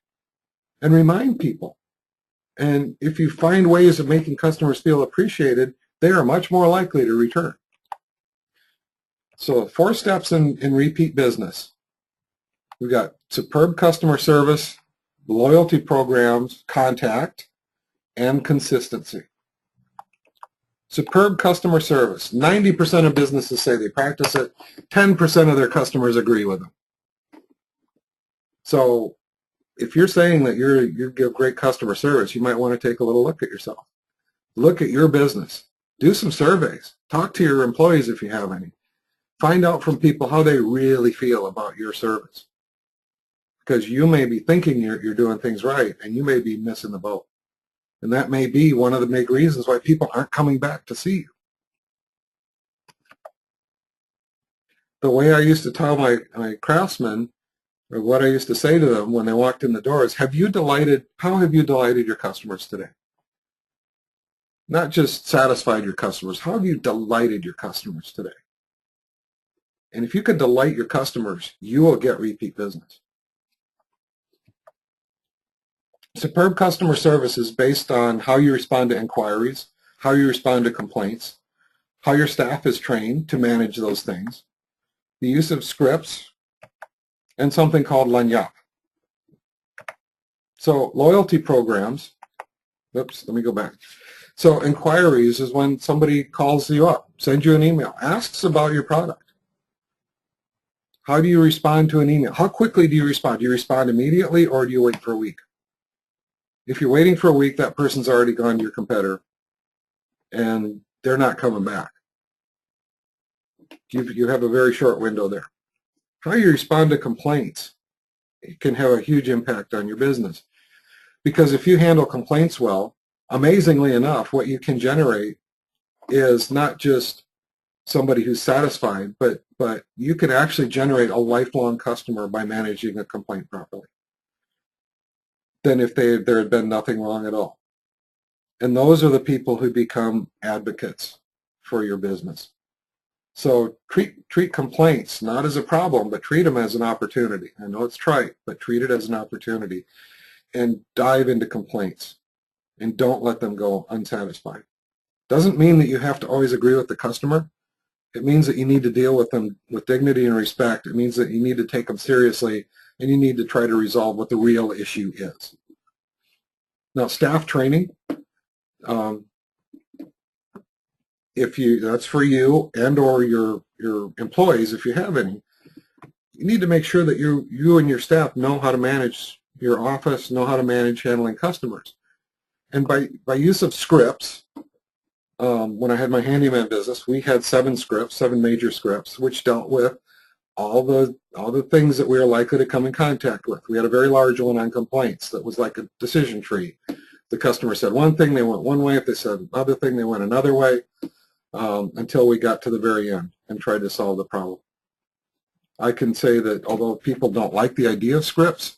and remind people. And if you find ways of making customers feel appreciated, they are much more likely to return. So 4 steps in repeat business. We've got superb customer service, loyalty programs, contact, and consistency. Superb customer service. 90% of businesses say they practice it. 10% of their customers agree with them. So if you're saying that you give great customer service, you might want to take a little look at yourself. Look at your business. Do some surveys. Talk to your employees if you have any. Find out from people how they really feel about your service. because you may be thinking you're doing things right, and you may be missing the boat. And that may be one of the big reasons why people aren't coming back to see you. The way I used to tell my craftsmen, or what I used to say to them when they walked in the doors, how have you delighted your customers today? Not just satisfied your customers, how have you delighted your customers today? And if you can delight your customers, you will get repeat business. Superb customer service is based on how you respond to inquiries, how you respond to complaints, how your staff is trained to manage those things, the use of scripts, and something called lagniappe. So loyalty programs, oops, let me go back. So inquiries is when somebody calls you up, sends you an email, asks about your product. How do you respond to an email? How quickly do you respond? Do you respond immediately, or do you wait for a week? If you're waiting for a week, that person's already gone to your competitor, and they're not coming back. You have a very short window there. How you respond to complaints, it can have a huge impact on your business. Because if you handle complaints well, amazingly enough, what you can generate is not just somebody who's satisfied, but you can actually generate a lifelong customer by managing a complaint properly than if there had been nothing wrong at all. And those are the people who become advocates for your business. So treat complaints not as a problem, but treat them as an opportunity. I know it's trite, but treat it as an opportunity. And dive into complaints. And don't let them go unsatisfied. Doesn't mean that you have to always agree with the customer. It means that you need to deal with them with dignity and respect. It means that you need to take them seriously, and you need to try to resolve what the real issue is. Now, staff training, that's for you and or your employees, if you have any. You need to make sure that you and your staff know how to manage your office, know how to manage handling customers. And by use of scripts, when I had my handyman business, we had 7 major scripts, which dealt with all the things that we are likely to come in contact with. We had a very large one on complaints that was like a decision tree. The customer said one thing, they went one way. If they said another thing, they went another way, until we got to the very end and tried to solve the problem. I can say that although people don't like the idea of scripts,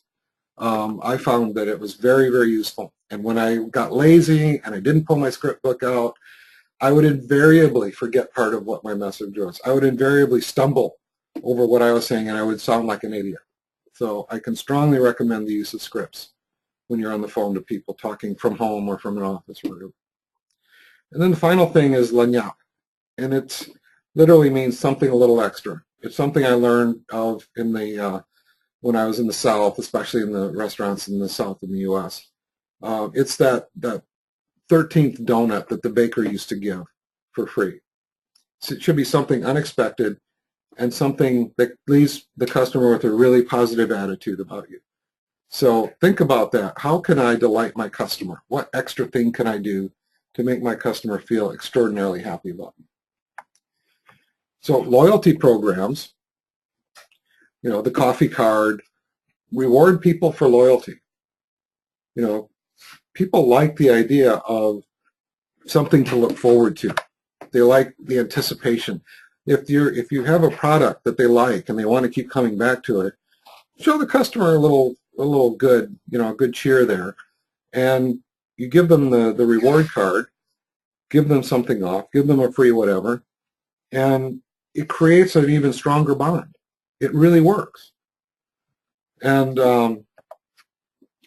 I found that it was very, very useful. And when I got lazy and I didn't pull my script book out, I would invariably forget part of what my message was. I would invariably stumble over what I was saying, and I would sound like an idiot. So I can strongly recommend the use of scripts when you're on the phone to people talking from home or from an office or whatever. And then the final thing is lagniappe, and it literally means something a little extra. It's something I learned of in the when I was in the South, especially in the restaurants in the South in the U.S. It's that 13th donut that the baker used to give for free. So it should be something unexpected and something that leaves the customer with a really positive attitude about you. So think about that. How can I delight my customer? What extra thing can I do to make my customer feel extraordinarily happy about me? So loyalty programs, the coffee card, reward people for loyalty. People like the idea of something to look forward to. They like the anticipation. If you have a product that they like and they want to keep coming back to it, show the customer a little good, good cheer there, and you give them the reward card, give them something off, give them a free whatever, and it creates an even stronger bond. It really works. And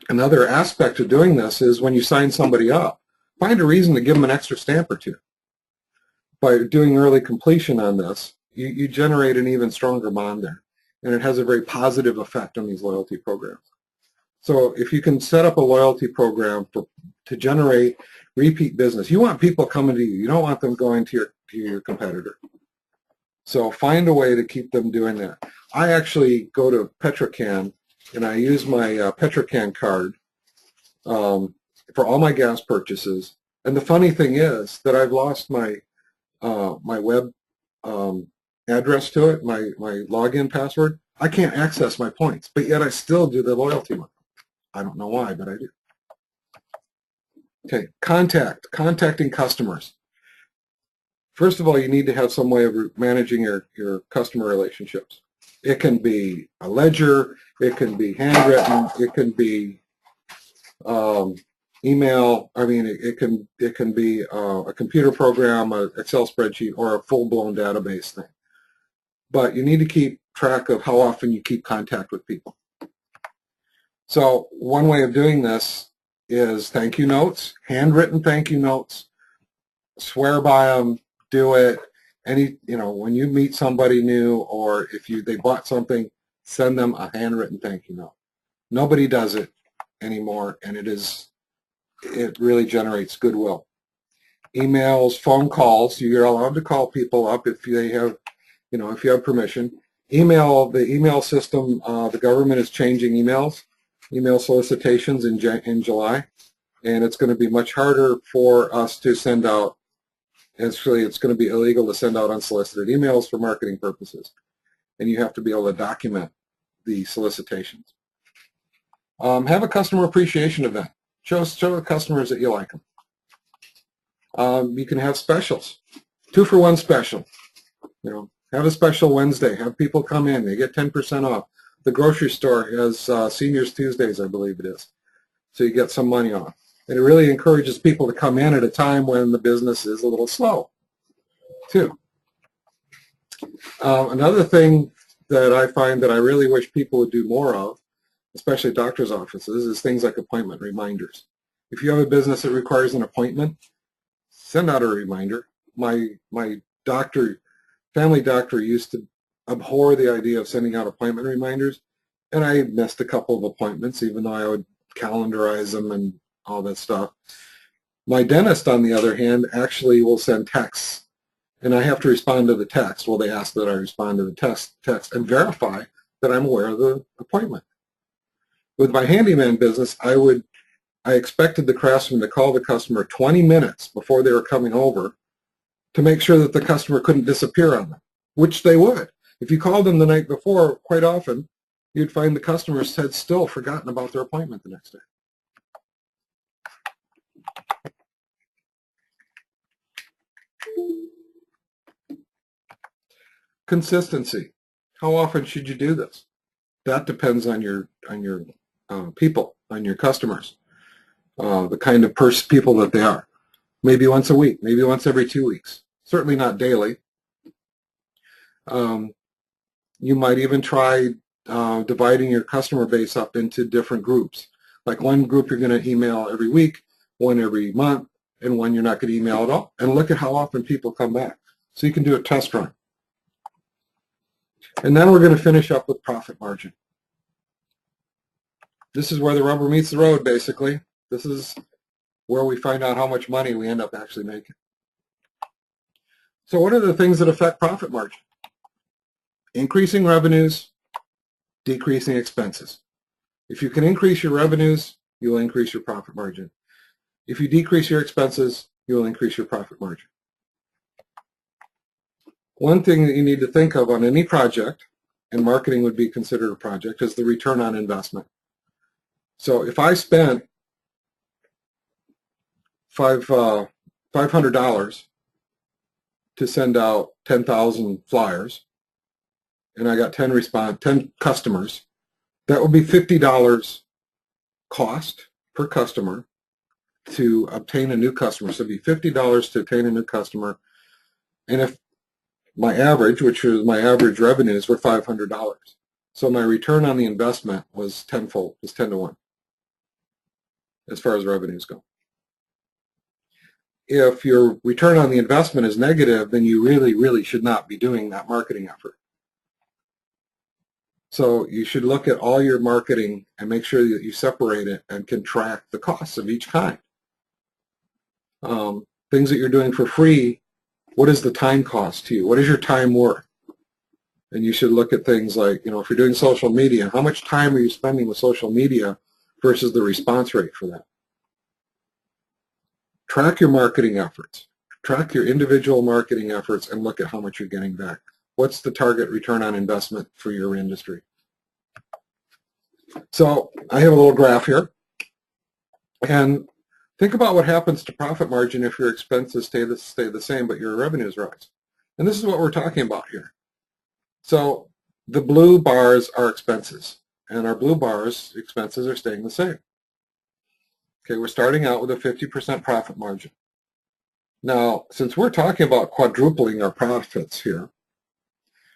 another aspect of doing this is when you sign somebody up, find a reason to give them an extra stamp or two. By doing early completion on this, you generate an even stronger bond there, and it has a very positive effect on these loyalty programs. So if you can set up a loyalty program to generate repeat business, you want people coming to you. You don't want them going to your competitor. So find a way to keep them doing that. I actually go to Petrocan, and I use my Petrocan card for all my gas purchases. And the funny thing is that I've lost my my web address to it, my login password. I can't access my points, but yet I still do the loyalty one. I don't know why, but I do. Okay, contacting customers. First of all, you need to have some way of managing your customer relationships. It can be a ledger, it can be handwritten, it can be email. I mean, it can be a computer program, an Excel spreadsheet, or a full-blown database thing. But you need to keep track of how often you keep contact with people. So one way of doing this is thank you notes, handwritten thank you notes. Swear by them, do it. When you meet somebody new, or if they bought something, send them a handwritten thank you note. Nobody does it anymore, and it really generates goodwill. Emails, phone calls, you're allowed to call people up if they have, if you have permission. The email system, the government is changing email solicitations in July, and it's going to be much harder for us to send out. It's going to be illegal to send out unsolicited emails for marketing purposes, and you have to be able to document the solicitations. Have a customer appreciation event. Show the customers that you like them. You can have specials, 2-for-1 special. Have a special Wednesday. Have people come in. They get 10% off. The grocery store has Seniors Tuesdays, I believe it is. So you get some money off. And it really encourages people to come in at a time when the business is a little slow, too. Another thing that I find that I really wish people would do more of, especially doctor's offices, is things like appointment reminders. If you have a business that requires an appointment, send out a reminder. My family doctor used to abhor the idea of sending out appointment reminders, and I missed a couple of appointments, even though I would calendarize them and all that stuff. My dentist, on the other hand, actually will send texts, and I have to respond to the text. Well, they ask that I respond to the text and verify that I'm aware of the appointment. With my handyman business, I expected the craftsman to call the customer 20 minutes before they were coming over to make sure that the customer couldn't disappear on them, which they would. If you called them the night before, quite often, you'd find the customers had still forgotten about their appointment the next day. Consistency. How often should you do this? That depends on your people, on your customers, the kind of people that they are. Maybe once a week, maybe once every 2 weeks. Certainly not daily. You might even try dividing your customer base up into different groups. Like one group you're going to email every week, one every month, and one you're not going to email at all. And look at how often people come back. So you can do a test run. And then we're going to finish up with profit margin. This is where the rubber meets the road, basically. This is where we find out how much money we end up actually making. So what are the things that affect profit margin? Increasing revenues, decreasing expenses. If you can increase your revenues, you will increase your profit margin. If you decrease your expenses, you will increase your profit margin. One thing that you need to think of on any project, and marketing would be considered a project, is the return on investment. So if I spent $500 to send out 10,000 flyers, and I got 10 customers, that would be $50 cost per customer to obtain a new customer. So it'd be $50 to obtain a new customer. And if my average, which was my average revenues, were $500. So my return on the investment was tenfold, was 10 to 1, as far as revenues go. If your return on the investment is negative, then you really, really should not be doing that marketing effort. So you should look at all your marketing and make sure that you separate it and can track the costs of each kind. Things that you're doing for free, what is the time cost to you? What is your time worth? And you should look at things like, if you're doing social media, how much time are you spending with social media versus the response rate for that? Track your marketing efforts. Track your individual marketing efforts and look at how much you're getting back What's the target return on investment for your industry? So I have a little graph here. And think about what happens to profit margin if your expenses stay the same, but your revenues rise. And this is what we're talking about here. So the blue bars are expenses, and our blue bars, expenses, are staying the same. Okay, we're starting out with a 50% profit margin. Now, since we're talking about quadrupling our profits here,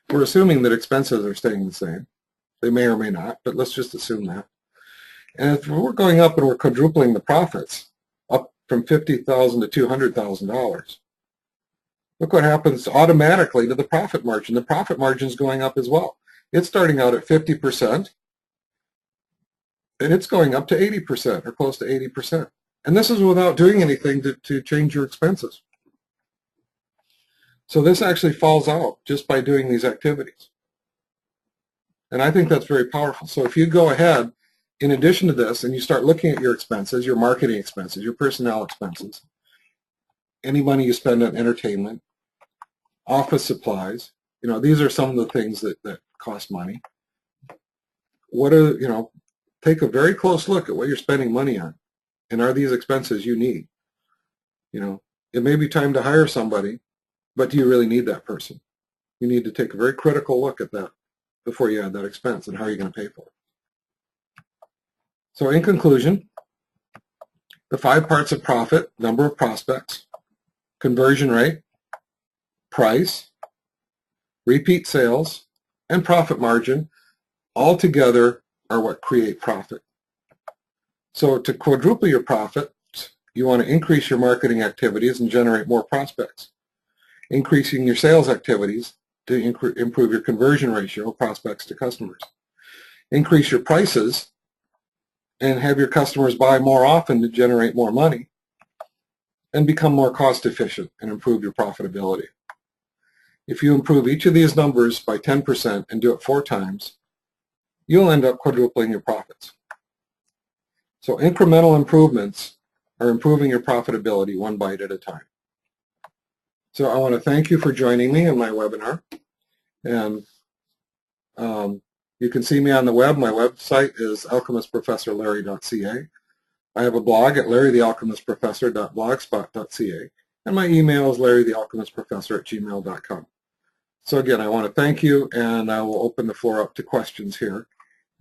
we're assuming that expenses are staying the same. They may or may not, but let's just assume that. And if we're going up and we're quadrupling the profits, up from $50,000 to $200,000, look what happens automatically to the profit margin. The profit margin is going up as well. It's starting out at 50%, and it's going up to 80% or close to 80%. And this is without doing anything to change your expenses. So this actually falls out just by doing these activities. And I think that's very powerful. So if you go ahead, in addition to this, and you start looking at your expenses, your marketing expenses, your personnel expenses, any money you spend on entertainment, office supplies, these are some of the things that cost money. Take a very close look at what you're spending money on. And are these expenses you need? It may be time to hire somebody, but do you really need that person? You need to take a very critical look at that before you add that expense, and how are you going to pay for it? So in conclusion, the 5 parts of profit: number of prospects, conversion rate, price, repeat sales, and profit margin, all together are what create profit. So to quadruple your profit, you want to increase your marketing activities and generate more prospects. Increasing your sales activities to improve your conversion ratio of prospects to customers. Increase your prices and have your customers buy more often to generate more money, and become more cost efficient and improve your profitability. If you improve each of these numbers by 10% and do it 4 times, you'll end up quadrupling your profits. So incremental improvements are improving your profitability 1 bite at a time. So I want to thank you for joining me in my webinar. And you can see me on the web. My website is alchemistprofessorlarry.ca. I have a blog at larrythealchemistprofessor.blogspot.ca. And my email is larrythealchemistprofessor@gmail.com. So again, I want to thank you, and I will open the floor up to questions here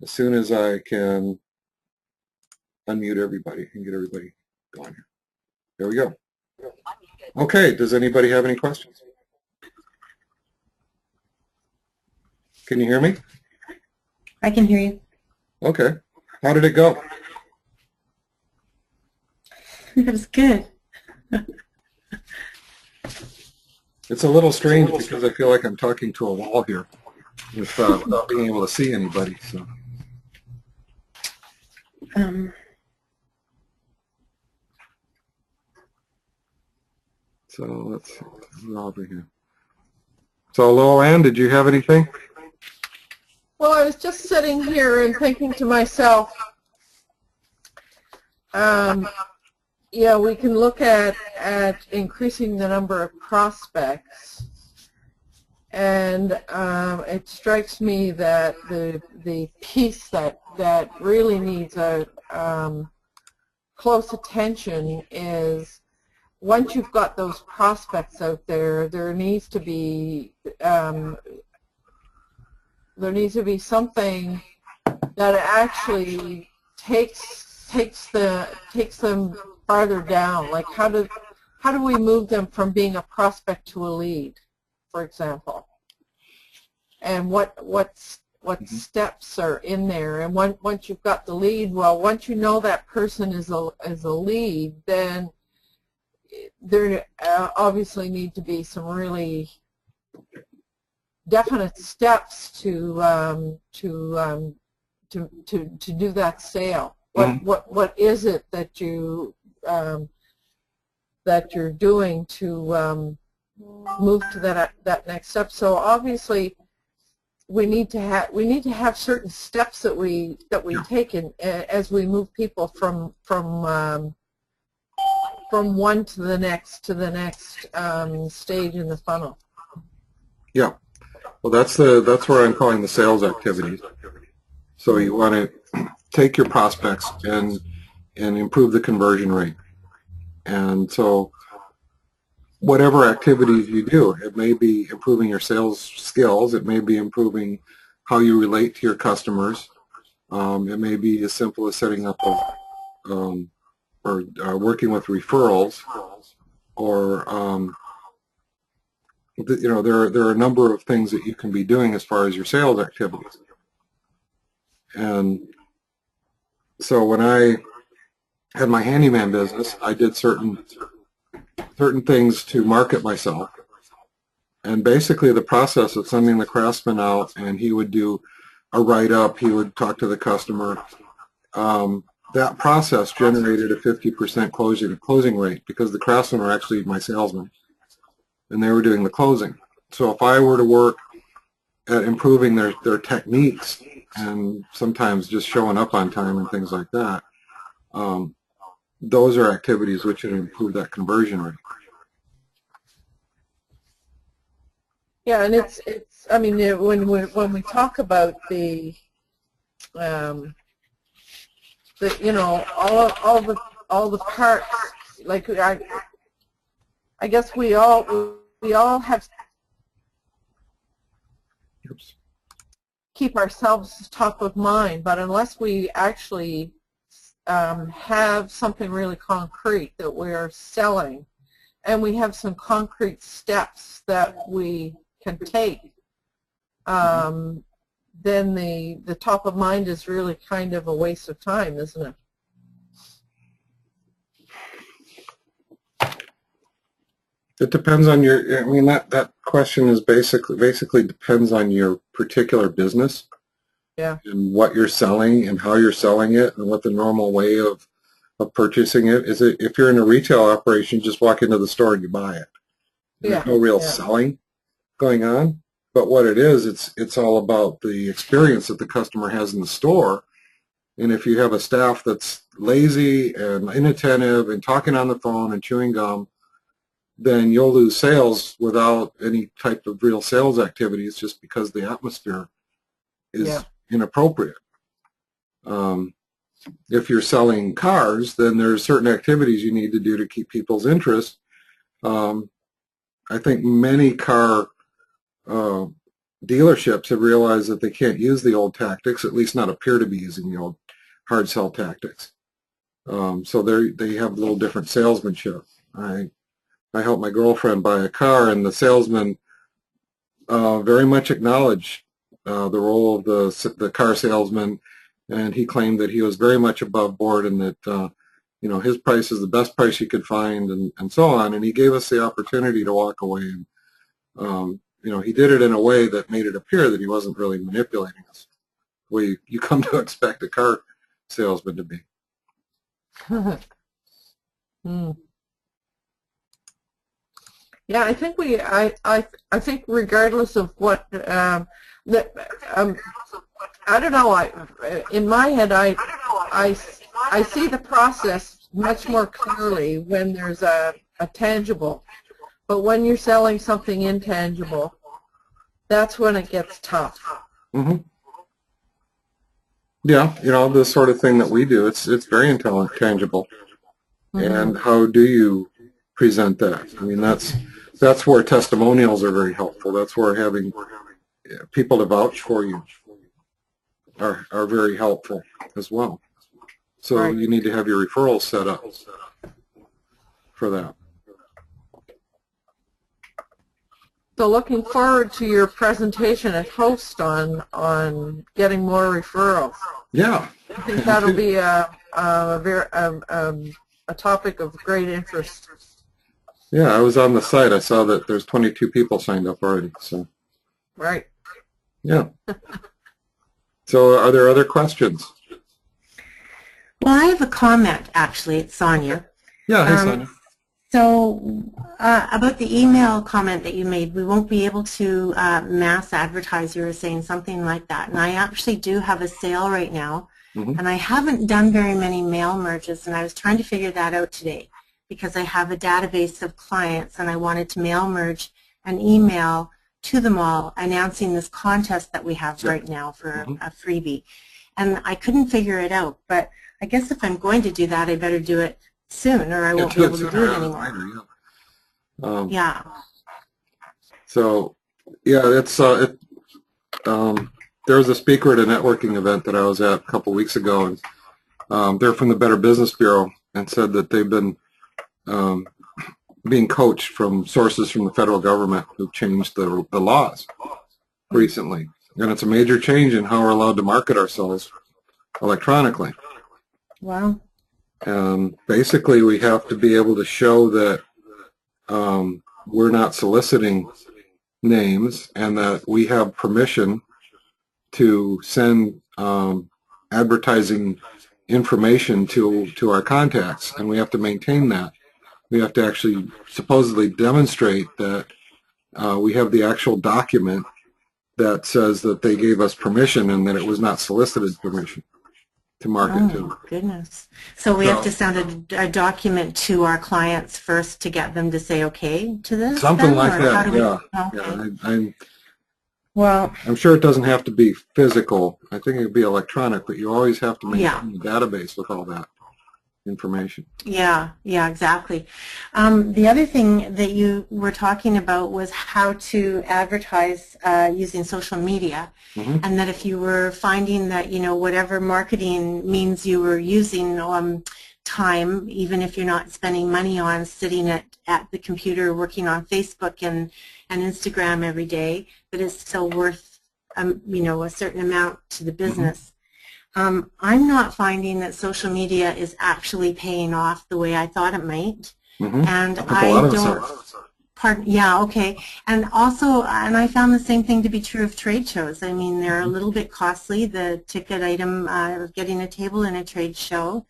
as soon as I can unmute everybody and get everybody going here. There we go. Okay, does anybody have any questions? Can you hear me? I can hear you. Okay. How did it go? It was good. It's a little strange because I feel like I'm talking to a wall here without being able to see anybody. So let's over here. So Luann, did you have anything? Well, I was just sitting here and thinking to myself, yeah, we can look at increasing the number of prospects, and it strikes me that the piece that really needs a close attention is, once you've got those prospects out there, there needs to be something that actually takes them farther down. Like, how do we move them from being a prospect to a lead, for example? And what steps are in there? And once you've got the lead, well, once you know that person is a lead, then there obviously need to be some really definite steps to do that sale. What is it that you're doing to move to that next step? So obviously we need to have certain steps that we take in as we move people from one to the next stage in the funnel. Yeah. Well, that's where I'm calling the sales activities. So you want to take your prospects and improve the conversion rate. And so whatever activities you do, it may be improving your sales skills, it may be improving how you relate to your customers, it may be as simple as setting up or working with referrals, or there are a number of things that you can be doing as far as your sales activities. And so when I had my handyman business, I did certain things to market myself. And basically the process of sending the craftsman out, and he would do a write-up, he would talk to the customer. That process generated a 50% closing rate, because the craftsmen were actually my salesmen, and they were doing the closing. So if I were to work at improving their techniques, and sometimes just showing up on time and things like that, those are activities which would improve that conversion rate. Yeah, and it's I mean, when we talk about the all the parts, like I guess we all have keep ourselves top of mind, but unless we actually have something really concrete that we're selling, and we have some concrete steps that we can take, then the top of mind is really kind of a waste of time, isn't it? It depends on your, I mean, that question is basically depends on your particular business. Yeah. And what you're selling and how you're selling it and what the normal way of purchasing it is. If you're in a retail operation, just walk into the store and you buy it. There's no real selling going on. But what it is, it's all about the experience that the customer has in the store. And if you have a staff that's lazy and inattentive and talking on the phone and chewing gum, then you'll lose sales without any type of real sales activities, just because the atmosphere is inappropriate. If you're selling cars, then there's certain activities you need to do to keep people's interest. I think many car dealerships have realized that they can't use the old tactics, at least not appear to be using the old hard sell tactics. So they have a little different salesmanship. I helped my girlfriend buy a car, and the salesman very much acknowledged the role of the car salesman, and he claimed that he was very much above board, and that his price is the best price he could find, and so on. And he gave us the opportunity to walk away, and he did it in a way that made it appear that he wasn't really manipulating us, the way you come to expect a car salesman to be. Yeah, I think I think regardless of what I don't know. In my head, I see the process much more clearly when there's a tangible, but when you're selling something intangible, that's when it gets tough. Mm-hmm. Yeah, the sort of thing that we do, it's very intangible. Mm-hmm. And how do you present that? I mean, that's where testimonials are very helpful. That's where having people to vouch for you are very helpful as well. So you need to have your referrals set up for that. So looking forward to your presentation at Host on getting more referrals. Yeah. I think that'll be a topic of great interest. Yeah, I was on the site. I saw that there's 22 people signed up already. So. Right. Yeah. So are there other questions? Well, I have a comment, actually. It's Sonia. Yeah, hey, Sonia. So about the email comment that you made, we won't be able to mass advertise. You were saying something like that. And I actually do have a sale right now. Mm-hmm. And I haven't done very many mail merges, and I was trying to figure that out today, because I have a database of clients and I wanted to mail merge an email to them all announcing this contest that we have right now for a freebie. And I couldn't figure it out, but I guess if I'm going to do that, I better do it soon, or I won't be able to do it anymore. Yeah. So, yeah, that's there was a speaker at a networking event that I was at a couple weeks ago, and they're from the Better Business Bureau, and said that they've been being coached from sources from the federal government who've changed the laws recently. And it's a major change in how we're allowed to market ourselves electronically. Wow. Basically, we have to be able to show that we're not soliciting names and that we have permission to send advertising information to our contacts, and we have to maintain that. We have to actually supposedly demonstrate that we have the actual document that says that they gave us permission and that it was not solicited permission to market to. Oh, goodness. So we have to send a document to our clients first to get them to say okay to this? Something like or that, yeah. Okay. Yeah, I'm sure it doesn't have to be physical. I think it would be electronic, but you always have to maintain the database with all that information. Yeah, exactly. The other thing that you were talking about was how to advertise using social media, and that if you were finding that, whatever marketing means you were using time, even if you're not spending money on sitting at the computer working on Facebook and Instagram every day, but it's still worth a certain amount to the business. I'm not finding that social media is actually paying off the way I thought it might, and I don't. Okay. And also, I found the same thing to be true of trade shows. I mean, they're a little bit costly. The ticket item of getting a table in a trade show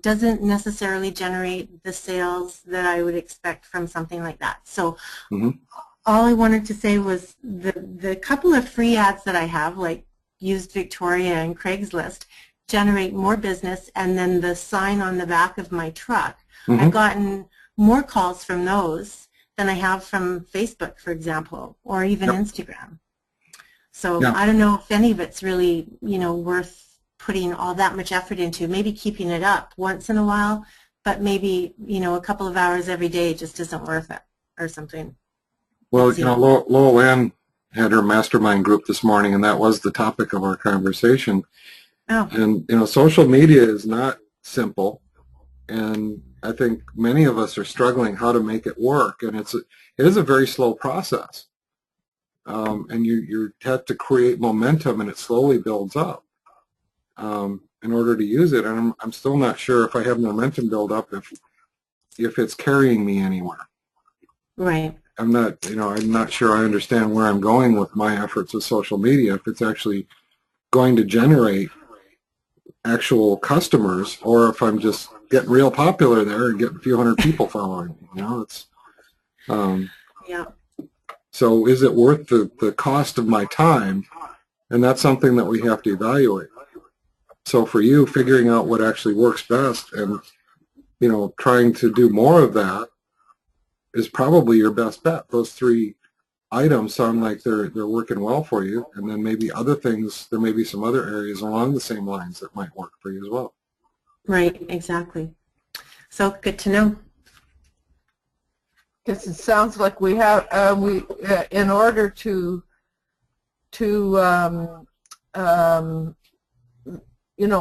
doesn't necessarily generate the sales that I would expect from something like that. So all I wanted to say was the couple of free ads that I have, like Used Victoria and Craigslist, generate more business, and then the sign on the back of my truck, I've gotten more calls from those than I have from Facebook, for example, or even Instagram. So I don't know if any of it's really, worth putting all that much effort into. Maybe keeping it up once in a while, but maybe, a couple of hours every day just isn't worth it or something. Well, Lowell Ann had her mastermind group this morning, and that was the topic of our conversation. And, social media is not simple, and I think many of us are struggling how to make it work, and it is a very slow process. And you have to create momentum, and it slowly builds up in order to use it. And I'm still not sure if I have momentum build up if it's carrying me anywhere. Right. I'm not sure I understand where I'm going with my efforts with social media, if it's actually going to generate actual customers, or if I'm just getting real popular there and getting a few hundred people following me. It's so is it worth the cost of my time? And that's something that we have to evaluate. So for you, figuring out what actually works best and trying to do more of that is probably your best bet. Those three items sound like they're working well for you, and then maybe other things, there may be some other areas along the same lines that might work for you as well. Right, exactly. So good to know. Because it sounds like we have in order to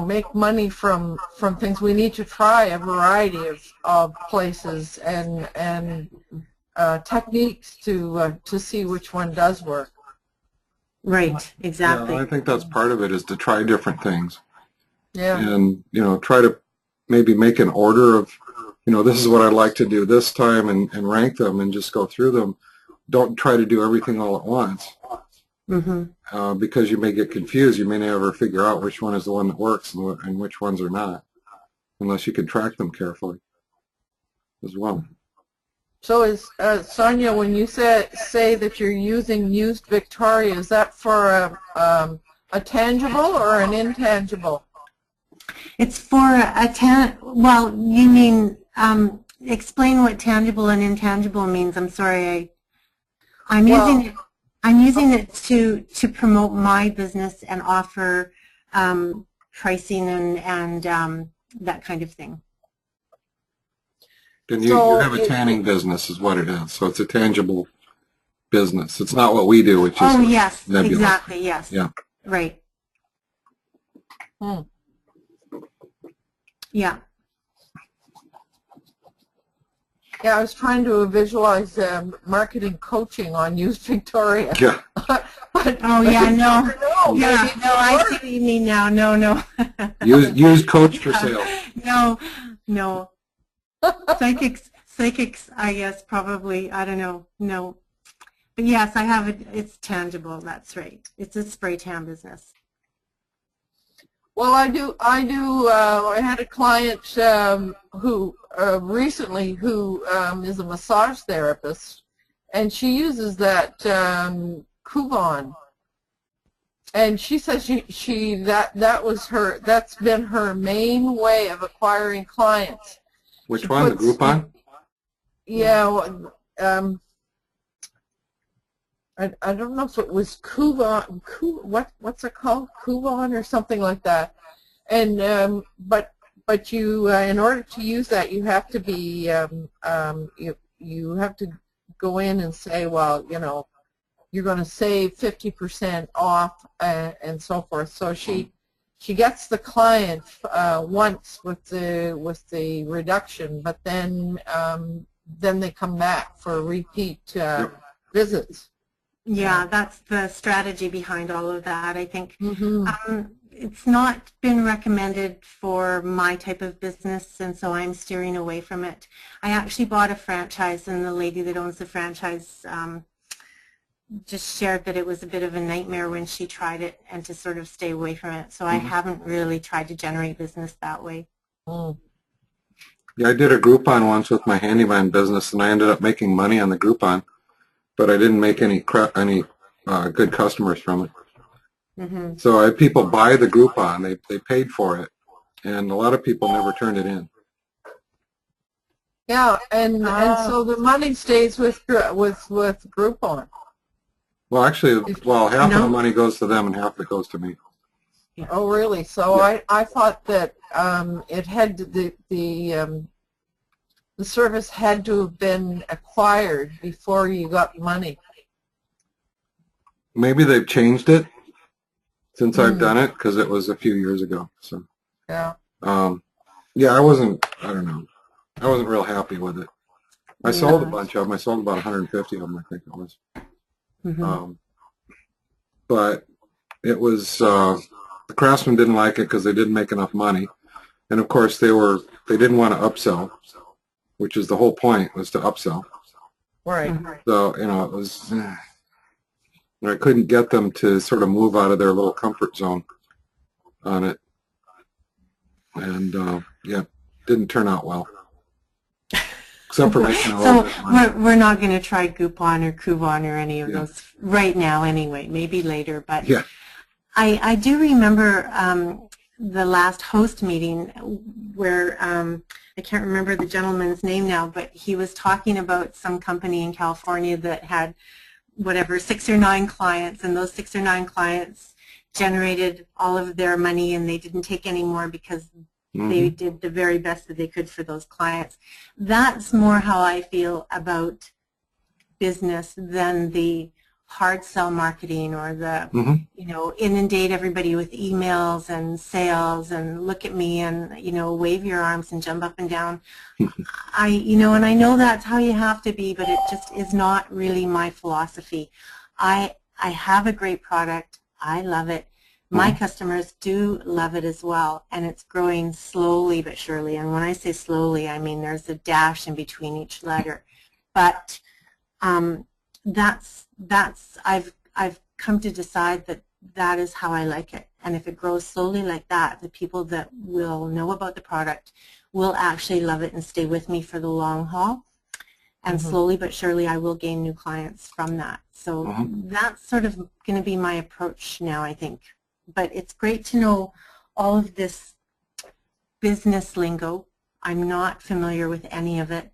make money from things, we need to try a variety of places and techniques to see which one does work. Right, exactly. Yeah, I think that's part of it, is to try different things. Yeah. And try to maybe make an order of this is what I'd like to do this time, and rank them and just go through them. Don't try to do everything all at once. Because you may get confused. You may never figure out which one is the one that works and which ones are not, unless you can track them carefully as well. So is Sonia, when you say that you're using Used Victoria, is that for a tangible or an intangible? It's for well, you mean, explain what tangible and intangible means. I'm sorry, I'm using it. I'm using it to promote my business and offer pricing and that kind of thing. And you have a tanning business is what it is. So it's a tangible business. It's not what we do, which is yes, nebulous. Exactly, yes. Yeah. Right. Yeah. Yeah, I was trying to visualize marketing coaching on Use Victoria. Yeah. Yeah, no. Yeah, no, I see what you mean now. No. use Coach for sales. No. Psychics, I guess, probably, I don't know, no. But yes, I have it, it's tangible, that's right. It's a spray tan business. Well, I had a client who recently who is a massage therapist, and she uses that coupon. And she says that's been her main way of acquiring clients. Which one? The Groupon? Yeah. I don't know if it was coupon. What's it called? Coupon or something like that. And but you in order to use that, you have to be you have to go in and say, well, you know, you're going to save 50% off and so forth. So she gets the client once with the reduction, but then they come back for repeat visits. Yeah, that's the strategy behind all of that, I think. It's not been recommended for my type of business, and so I'm steering away from it. I actually bought a franchise, and the lady that owns the franchise just shared that it was a bit of a nightmare when she tried it and to sort of stay away from it. So I haven't really tried to generate business that way. Yeah, I did a Groupon once with my handyman business, and I ended up making money on the Groupon, but I didn't make any good customers from it. So I had people buy the Groupon, they paid for it, and a lot of people never turned it in. Yeah, and so the money stays with Groupon. Well, actually, half of the money goes to them and half of it goes to me. Oh, really? So I thought that it had the service had to have been acquired before you got money. Maybe they've changed it since I've done it, because it was a few years ago. So yeah, I wasn't real happy with it. I sold a bunch of them. I sold about 150 of them, I think it was. But it was the craftsmen didn't like it because they didn't make enough money, and of course they didn't want to upsell, which is the whole point, was to upsell. Right. So it was. I couldn't get them to sort of move out of their little comfort zone on it, and didn't turn out well. Except for making a little bit of money. We're not going to try Groupon or Coupon or any of those right now anyway, maybe later. But I do remember the last host meeting where I can't remember the gentleman's name now, but he was talking about some company in California that had whatever 6 or 9 clients, and those 6 or 9 clients generated all of their money, and they didn't take any more because they did the very best that they could for those clients. That's more how I feel about business than the hard sell marketing or the inundate everybody with emails and sales and look at me and wave your arms and jump up and down. And I know that's how you have to be, but it just is not really my philosophy. I have a great product. I love it. My customers do love it as well, and it's growing slowly but surely. And when I say slowly, I mean there's a dash in between each letter. But I've come to decide that is how I like it. And if it grows slowly like that, the people that will know about the product will actually love it and stay with me for the long haul. And slowly but surely I will gain new clients from that. So that's sort of going to be my approach now, I think. But it's great to know all of this business lingo. I'm not familiar with any of it.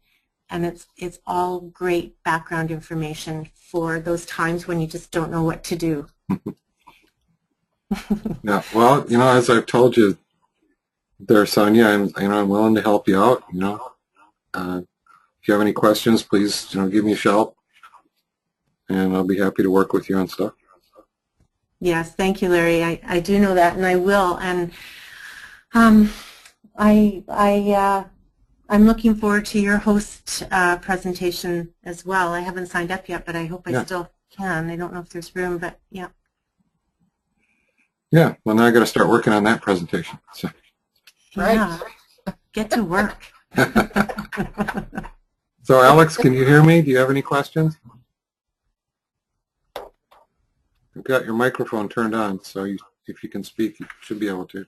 and it's all great background information for those times when you just don't know what to do. Yeah, well, as I've told you there, Sonia, I'm willing to help you out. If you have any questions, please, give me a shout, and I'll be happy to work with you on stuff. Yes, thank you, Larry. I do know that, and I will. And I'm looking forward to your host presentation as well. I haven't signed up yet, but I hope I still can. I don't know if there's room, but yeah. Yeah, well, now I got to start working on that presentation. So. Yeah, get to work. So, Alex, can you hear me? Do you have any questions? You've got your microphone turned on, so if you can speak, you should be able to.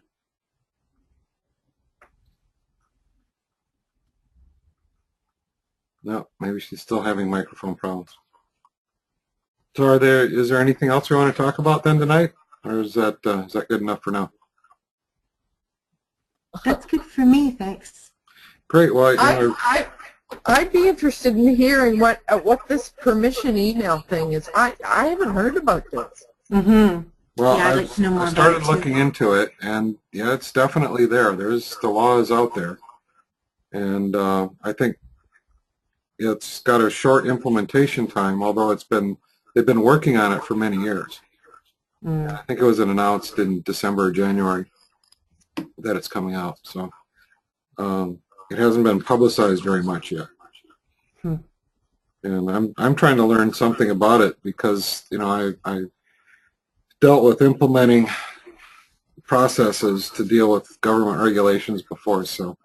No, maybe she's still having microphone problems. So is there anything else we want to talk about then tonight? Or is that good enough for now? That's good for me, thanks. Great. Well, I'd be interested in hearing what this permission email thing is. I haven't heard about this. Mm-hmm. Well, yeah, I'd like to know more I started about it looking into it, and yeah, it's definitely there. The law is out there, and I think it's got a short implementation time. Although they've been working on it for many years. I think it was announced in December or January that it's coming out. So it hasn't been publicized very much yet. And I'm trying to learn something about it because I dealt with implementing processes to deal with government regulations before. So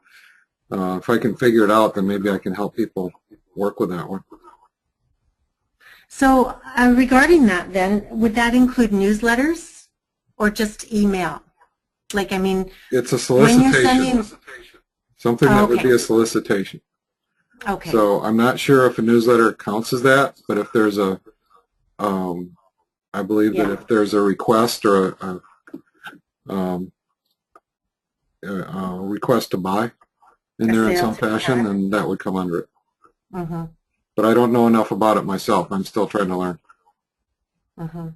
if I can figure it out, then maybe I can help people work with that one. So regarding that then, would that include newsletters or just email? Like, I mean, it's a solicitation. Something that would be a solicitation. Okay. So I'm not sure if a newsletter counts as that, but if there's I believe that if there's a request or a request to buy in there in some fashion, then that would come under it. Mm-hmm. But I don't know enough about it myself. I'm still trying to learn. Mm-hmm.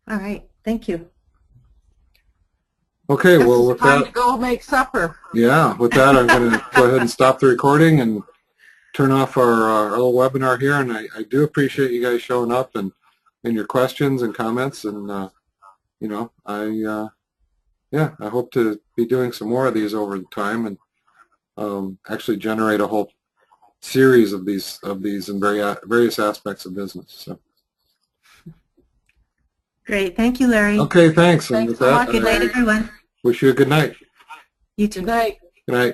All right. Thank you. Okay, well, with time that, to go make supper. Yeah, with that, I'm going to go ahead and stop the recording and turn off our little webinar here. And I do appreciate you guys showing up and your questions and comments. And I hope to be doing some more of these over time and actually generate a whole series of these in various aspects of business. So. Great. Thank you, Larry. Okay, thanks. And with that, Good night, everyone. Wish you a good night. You too. Good night. Good night.